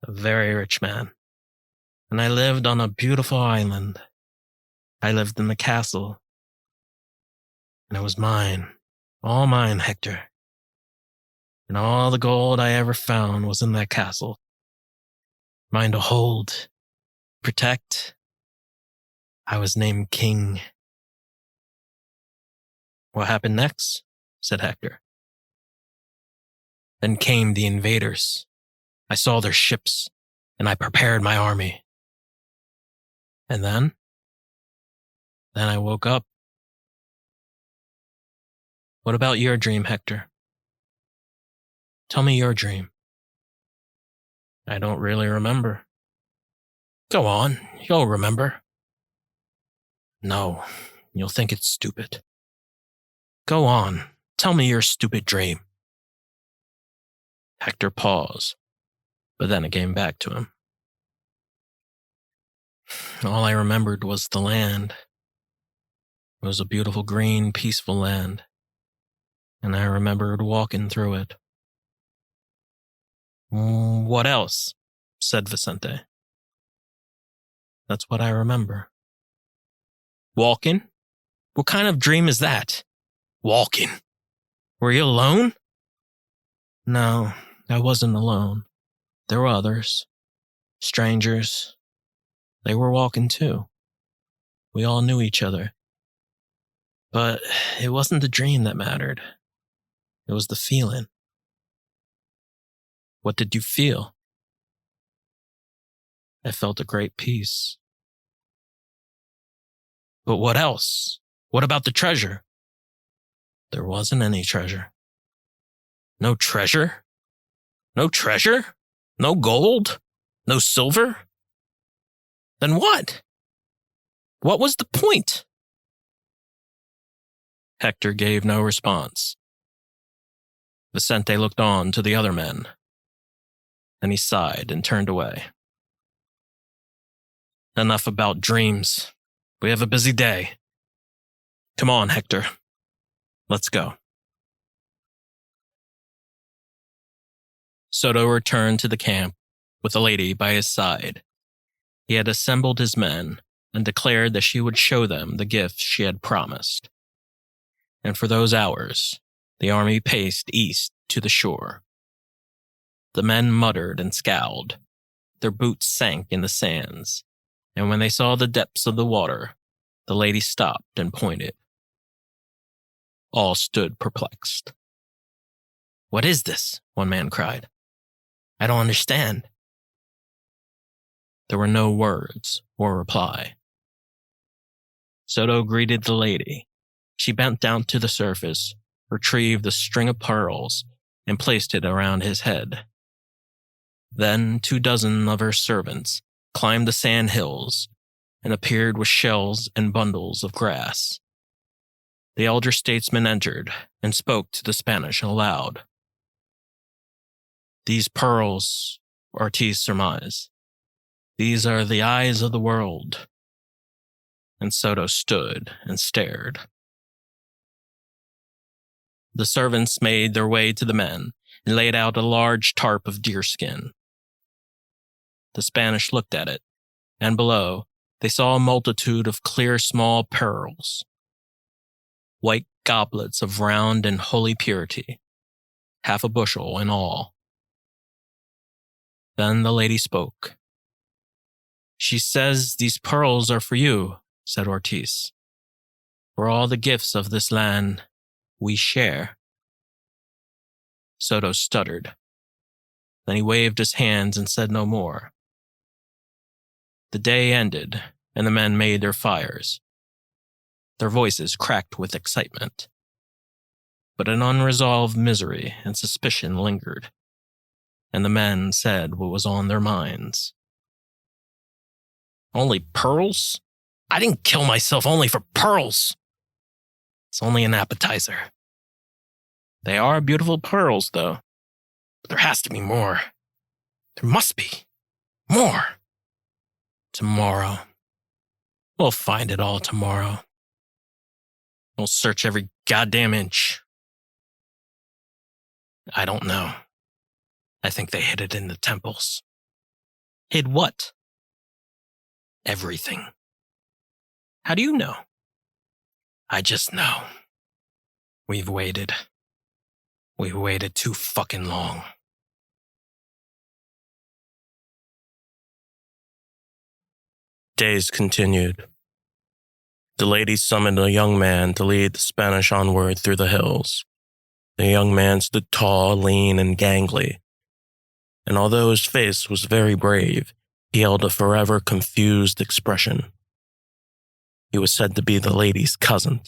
a very rich man. And I lived on a beautiful island. I lived in the castle, and it was mine, all mine, Hector. And all the gold I ever found was in that castle. Mine to hold, protect. I was named King." "What happened next?" said Hector. "Then came the invaders. I saw their ships, and I prepared my army." "And then?" "Then I woke up." "What about your dream, Hector? Tell me your dream." "I don't really remember." "Go on, you'll remember." "No, you'll think it's stupid." "Go on, tell me your stupid dream." Hector paused, but then it came back to him. All I remembered was the land. It was a beautiful, green, peaceful land, and I remembered walking through it. "What else?" said Vicente. "That's what I remember." "Walking? What kind of dream is that? Walking? Were you alone?" "No, I wasn't alone. There were others. Strangers. They were walking too. We all knew each other. But it wasn't the dream that mattered. It was the feeling." "What did you feel?" "I felt a great peace." "But what else? What about the treasure?" "There wasn't any treasure." "No treasure? No treasure? No gold? No silver? Then what? What was the point?" Hector gave no response. Vicente looked on to the other men. Then he sighed and turned away. "Enough about dreams. We have a busy day. Come on, Hector. Let's go." Soto returned to the camp with the lady by his side. He had assembled his men and declared that she would show them the gifts she had promised. And for those hours, the army paced east to the shore. The men muttered and scowled. Their boots sank in the sands, and when they saw the depths of the water, the lady stopped and pointed. All stood perplexed. "What is this?" one man cried. "I don't understand." There were no words or reply. Soto greeted the lady. She bent down to the surface, retrieved a string of pearls, and placed it around his head. Then 24 of her servants climbed the sand hills and appeared with shells and bundles of grass. The elder statesman entered and spoke to the Spanish aloud. "These pearls," Ortiz surmised, "these are the eyes of the world." And Soto stood and stared. The servants made their way to the men and laid out a large tarp of deerskin. The Spanish looked at it, and below they saw a multitude of clear small pearls. White goblets of round and holy purity, 1/2 bushel in all. Then the lady spoke. "She says these pearls are for you," said Ortiz. "For all the gifts of this land we share." Soto stuttered. Then he waved his hands and said no more. The day ended, and the men made their fires. Their voices cracked with excitement. But an unresolved misery and suspicion lingered, and the men said what was on their minds. "Only pearls? I didn't kill myself only for pearls. It's only an appetizer. They are beautiful pearls, though. But there has to be more. There must be. More. Tomorrow. We'll find it all tomorrow. We'll search every goddamn inch. I don't know. I think they hid it in the temples." "Hid what?" "Everything." "How do you know?" "I just know. We've waited. We've waited too fucking long." Days continued. The lady summoned a young man to lead the Spanish onward through the hills. The young man stood tall, lean, and gangly, and although his face was very brave, he held a forever confused expression. He was said to be the lady's cousin.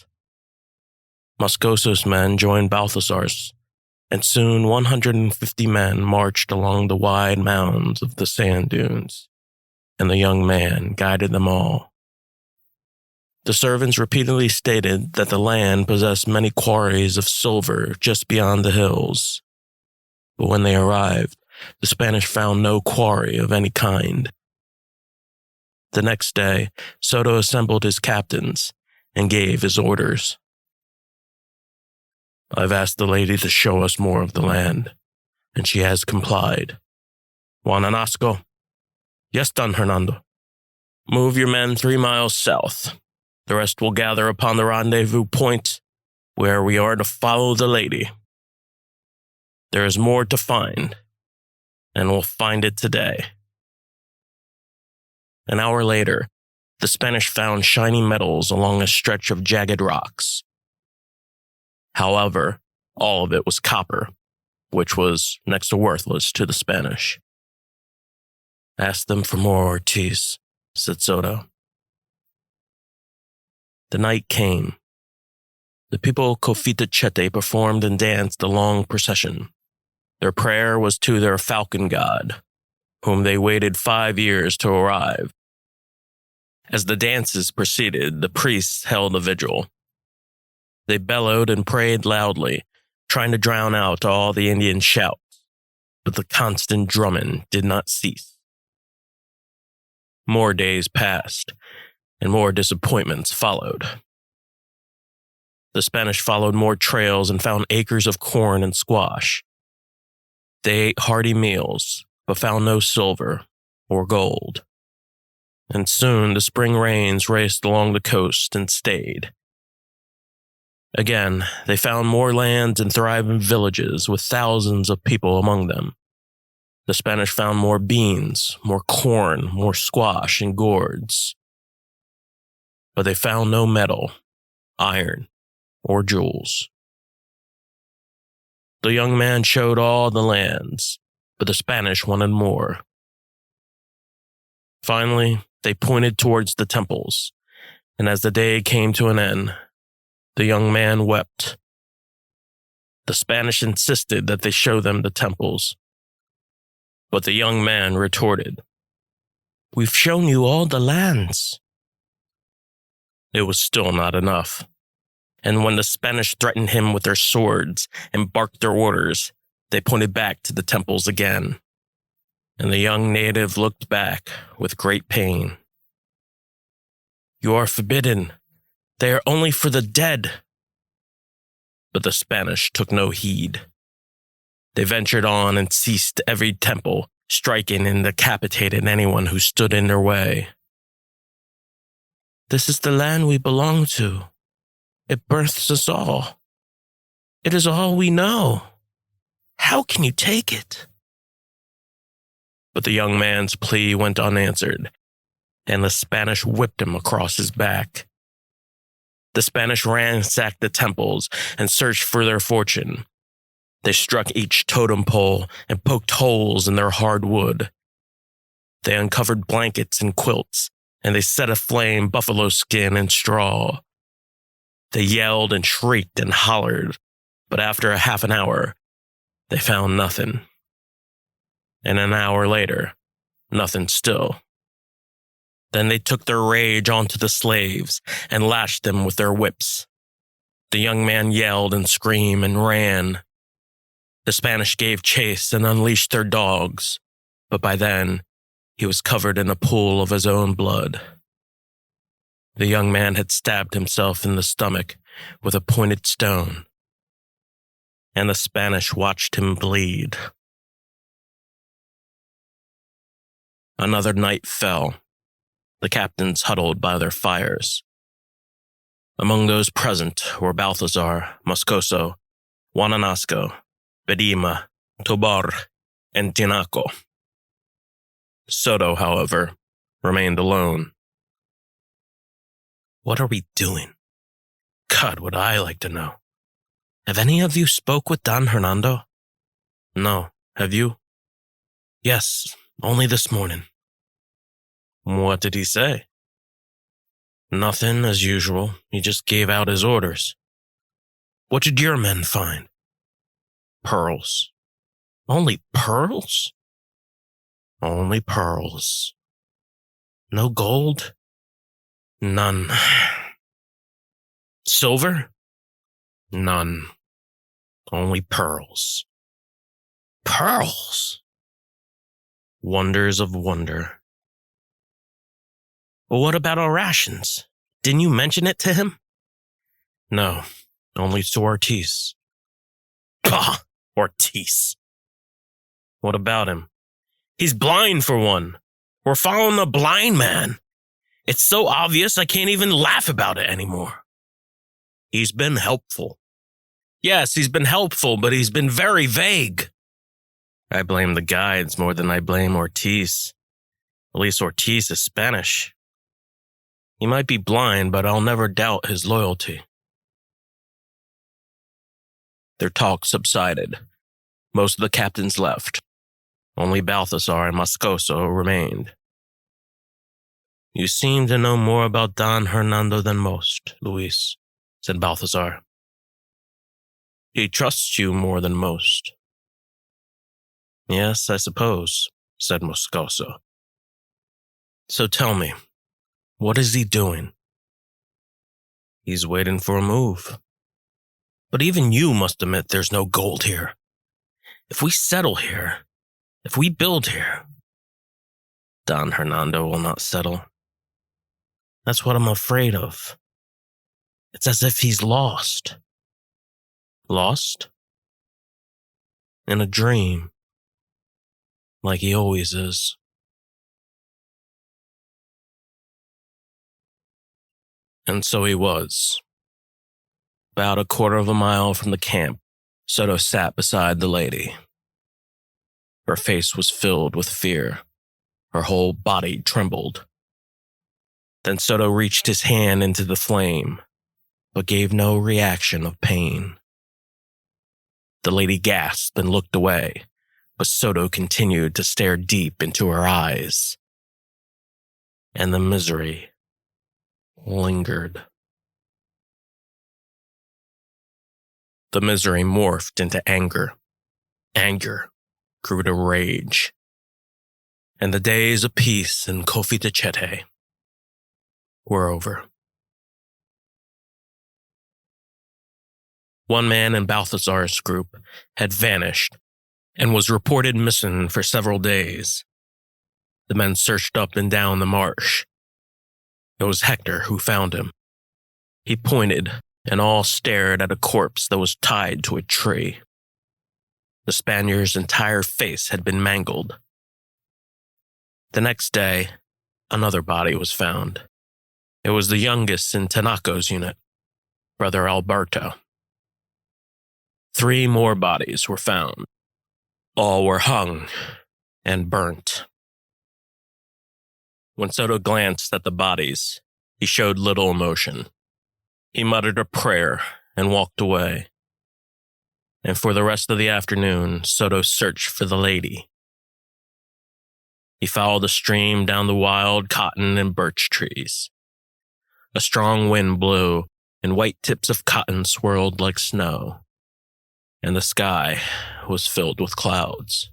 Moscoso's men joined Balthasar's, and soon 150 men marched along the wide mounds of the sand dunes, and the young man guided them all. The servants repeatedly stated that the land possessed many quarries of silver just beyond the hills, but when they arrived, the Spanish found no quarry of any kind. The next day, Soto assembled his captains and gave his orders. "I've asked the lady to show us more of the land, and she has complied. Juan Anasco?" "Yes, Don Hernando." "Move your men 3 miles south. The rest will gather upon the rendezvous point, where we are to follow the lady. There is more to find, and we'll find it today." An hour later, the Spanish found shiny metals along a stretch of jagged rocks. However, all of it was copper, which was next to worthless to the Spanish. "Ask them for more, Ortiz," said Soto. The night came. The people of Cofitacheque performed and danced a long procession. Their prayer was to their falcon god, whom they waited 5 years to arrive. As the dances proceeded, the priests held a vigil. They bellowed and prayed loudly, trying to drown out all the Indian shouts, but the constant drumming did not cease. More days passed, and more disappointments followed. The Spanish followed more trails and found acres of corn and squash. They ate hearty meals, but found no silver or gold. And soon the spring rains raced along the coast and stayed. Again, they found more lands and thriving villages with thousands of people among them. The Spanish found more beans, more corn, more squash and gourds. But they found no metal, iron, or jewels. The young man showed all the lands, but the Spanish wanted more. Finally, they pointed towards the temples, and as the day came to an end, the young man wept. The Spanish insisted that they show them the temples, but the young man retorted, "We've shown you all the lands." It was still not enough, and when the Spanish threatened him with their swords and barked their orders, they pointed back to the temples again, and the young native looked back with great pain. "You are forbidden. They are only for the dead." But the Spanish took no heed. They ventured on and seized every temple, striking and decapitated anyone who stood in their way. "This is the land we belong to. It births us all. It is all we know. How can you take it?" But the young man's plea went unanswered, and the Spanish whipped him across his back. The Spanish ransacked the temples and searched for their fortune. They struck each totem pole and poked holes in their hard wood. They uncovered blankets and quilts, and they set aflame buffalo skin and straw. They yelled and shrieked and hollered, but after a half an hour, they found nothing. And an hour later, nothing still. Then they took their rage onto the slaves and lashed them with their whips. The young man yelled and screamed and ran. The Spanish gave chase and unleashed their dogs, but by then, he was covered in a pool of his own blood. The young man had stabbed himself in the stomach with a pointed stone, and the Spanish watched him bleed. Another night fell. The captains huddled by their fires. Among those present were Balthazar, Moscoso, Juananasco, Bedima, Tobar, and Tinaco. Soto, however, remained alone. "What are we doing? God, would I like to know. Have any of you spoke with Don Hernando?" "No. Have you?" "Yes, only this morning." "What did he say?" "Nothing, as usual. He just gave out his orders." "What did your men find?" "Pearls." "Only pearls?" "Only pearls." "No gold?" "None." "Silver?" "None. Only pearls." "Pearls?" Wonders of wonder. "Well, what about our rations? Didn't you mention it to him?" "No, only to Ortiz." "Bah! Ortiz. What about him?" "He's blind, for one. We're following a blind man. It's so obvious I can't even laugh about it anymore." "He's been helpful." "Yes, he's been helpful, but he's been very vague." "I blame the guides more than I blame Ortiz. At least Ortiz is Spanish. He might be blind, but I'll never doubt his loyalty." Their talk subsided. Most of the captains left. Only Balthazar and Moscoso remained. "You seem to know more about Don Hernando than most, Luis," said Balthazar. "He trusts you more than most." "Yes, I suppose," said Moscoso. "So tell me, what is he doing?" "He's waiting for a move." "But even you must admit there's no gold here. If we settle here, if we build here, Don Hernando will not settle. That's what I'm afraid of. It's as if he's lost." "Lost?" "In a dream. Like he always is." And so he was. About a quarter of a mile from the camp, Soto sat beside the lady. Her face was filled with fear. Her whole body trembled. Then Soto reached his hand into the flame, but gave no reaction of pain. The lady gasped and looked away, but Soto continued to stare deep into her eyes. And the misery lingered. The misery morphed into anger. Anger grew to rage. And the days of peace in Cofitacheque were over. One man in Balthazar's group had vanished and was reported missing for several days. The men searched up and down the marsh. It was Hector who found him. He pointed, and all stared at a corpse that was tied to a tree. The Spaniard's entire face had been mangled. The next day, another body was found. It was the youngest in Tanaco's unit. Brother Alberto. 3 more bodies were found. All were hung and burnt. When Soto glanced at the bodies, he showed little emotion. He muttered a prayer and walked away. And for the rest of the afternoon, Soto searched for the lady. He followed the stream down the wild cotton and birch trees. A strong wind blew, and white tips of cotton swirled like snow, and the sky was filled with clouds.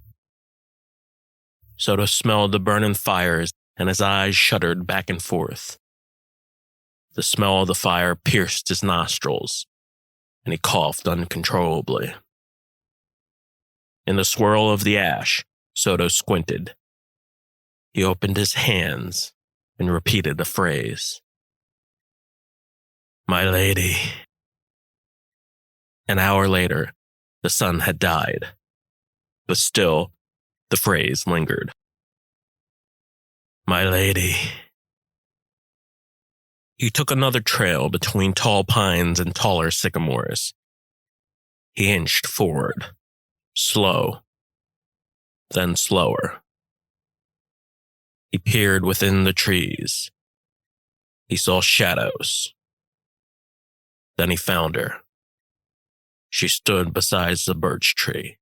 Soto smelled the burning fires, and his eyes shuddered back and forth. The smell of the fire pierced his nostrils, and he coughed uncontrollably. In the swirl of the ash, Soto squinted. He opened his hands and repeated a phrase. "My lady." An hour later, the sun had died, but still, the phrase lingered. "My lady." He took another trail between tall pines and taller sycamores. He inched forward, slow, then slower. He peered within the trees. He saw shadows. Then he found her. She stood beside the birch tree.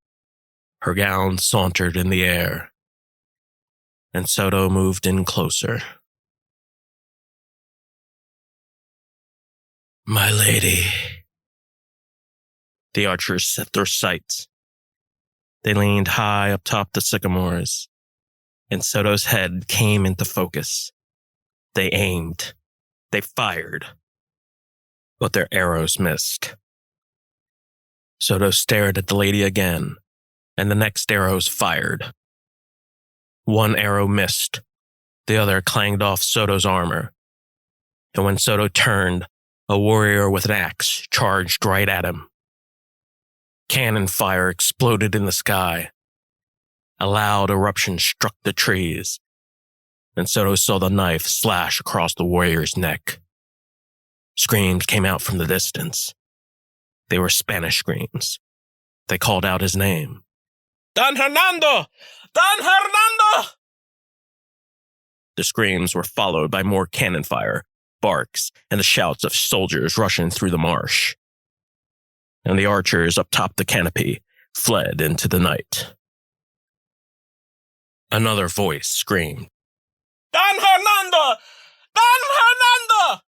Her gown sauntered in the air, and Soto moved in closer. "My lady." The archers set their sights. They leaned high up top the sycamores, and Soto's head came into focus. They aimed. They fired. But their arrows missed. Soto stared at the lady again, and the next arrows fired. One arrow missed. The other clanged off Soto's armor. And when Soto turned, a warrior with an axe charged right at him. Cannon fire exploded in the sky. A loud eruption struck the trees, and Soto saw the knife slash across the warrior's neck. Screams came out from the distance. They were Spanish screams. They called out his name. "Don Hernando! Don Hernando!" The screams were followed by more cannon fire, barks, and the shouts of soldiers rushing through the marsh. And the archers up top the canopy fled into the night. Another voice screamed, "Don Hernando! Don Hernando!"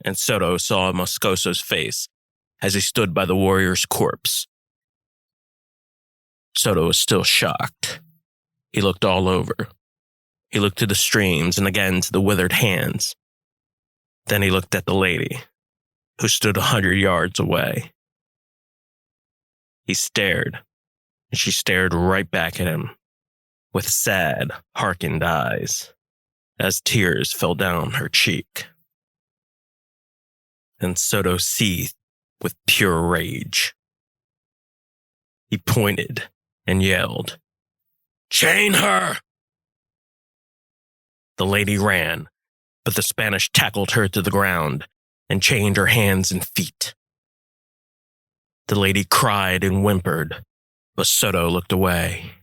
And Soto saw Moscoso's face as he stood by the warrior's corpse. Soto was still shocked. He looked all over. He looked to the streams and again to the withered hands. Then he looked at the lady, who stood 100 yards away. He stared, and she stared right back at him, with sad, harkened eyes, as tears fell down her cheek. And Soto seethed with pure rage. He pointed and yelled, "Chain her!" The lady ran, but the Spanish tackled her to the ground and chained her hands and feet. The lady cried and whimpered, but Soto looked away.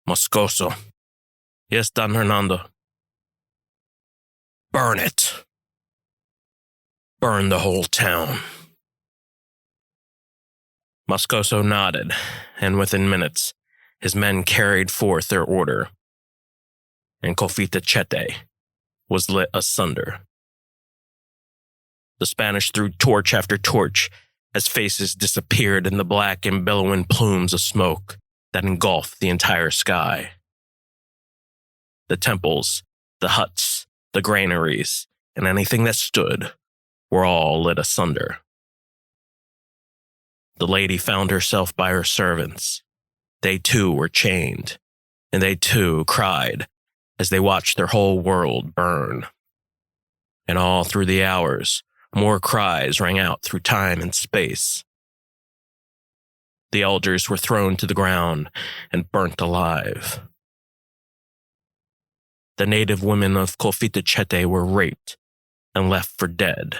"Moscoso." "Yes, Don Hernando." "Burn it. Burn the whole town." Moscoso nodded, and within minutes, his men carried forth their order, and Cofitacheque was lit asunder. The Spanish threw torch after torch as faces disappeared in the black and billowing plumes of smoke that engulfed the entire sky. The temples, the huts, the granaries, and anything that stood were all lit asunder. The lady found herself by her servants. They too were chained, and they too cried as they watched their whole world burn. And all through the hours, more cries rang out through time and space. The elders were thrown to the ground and burnt alive. The native women of Cofitacheque were raped and left for dead,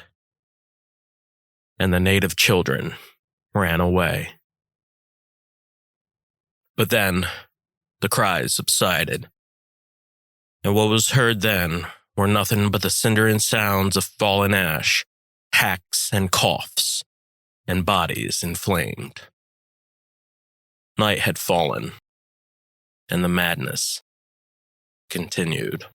and the native children ran away. But then the cries subsided, and what was heard then were nothing but the cindering sounds of fallen ash, hacks and coughs, and bodies inflamed. Night had fallen, and the madness continued.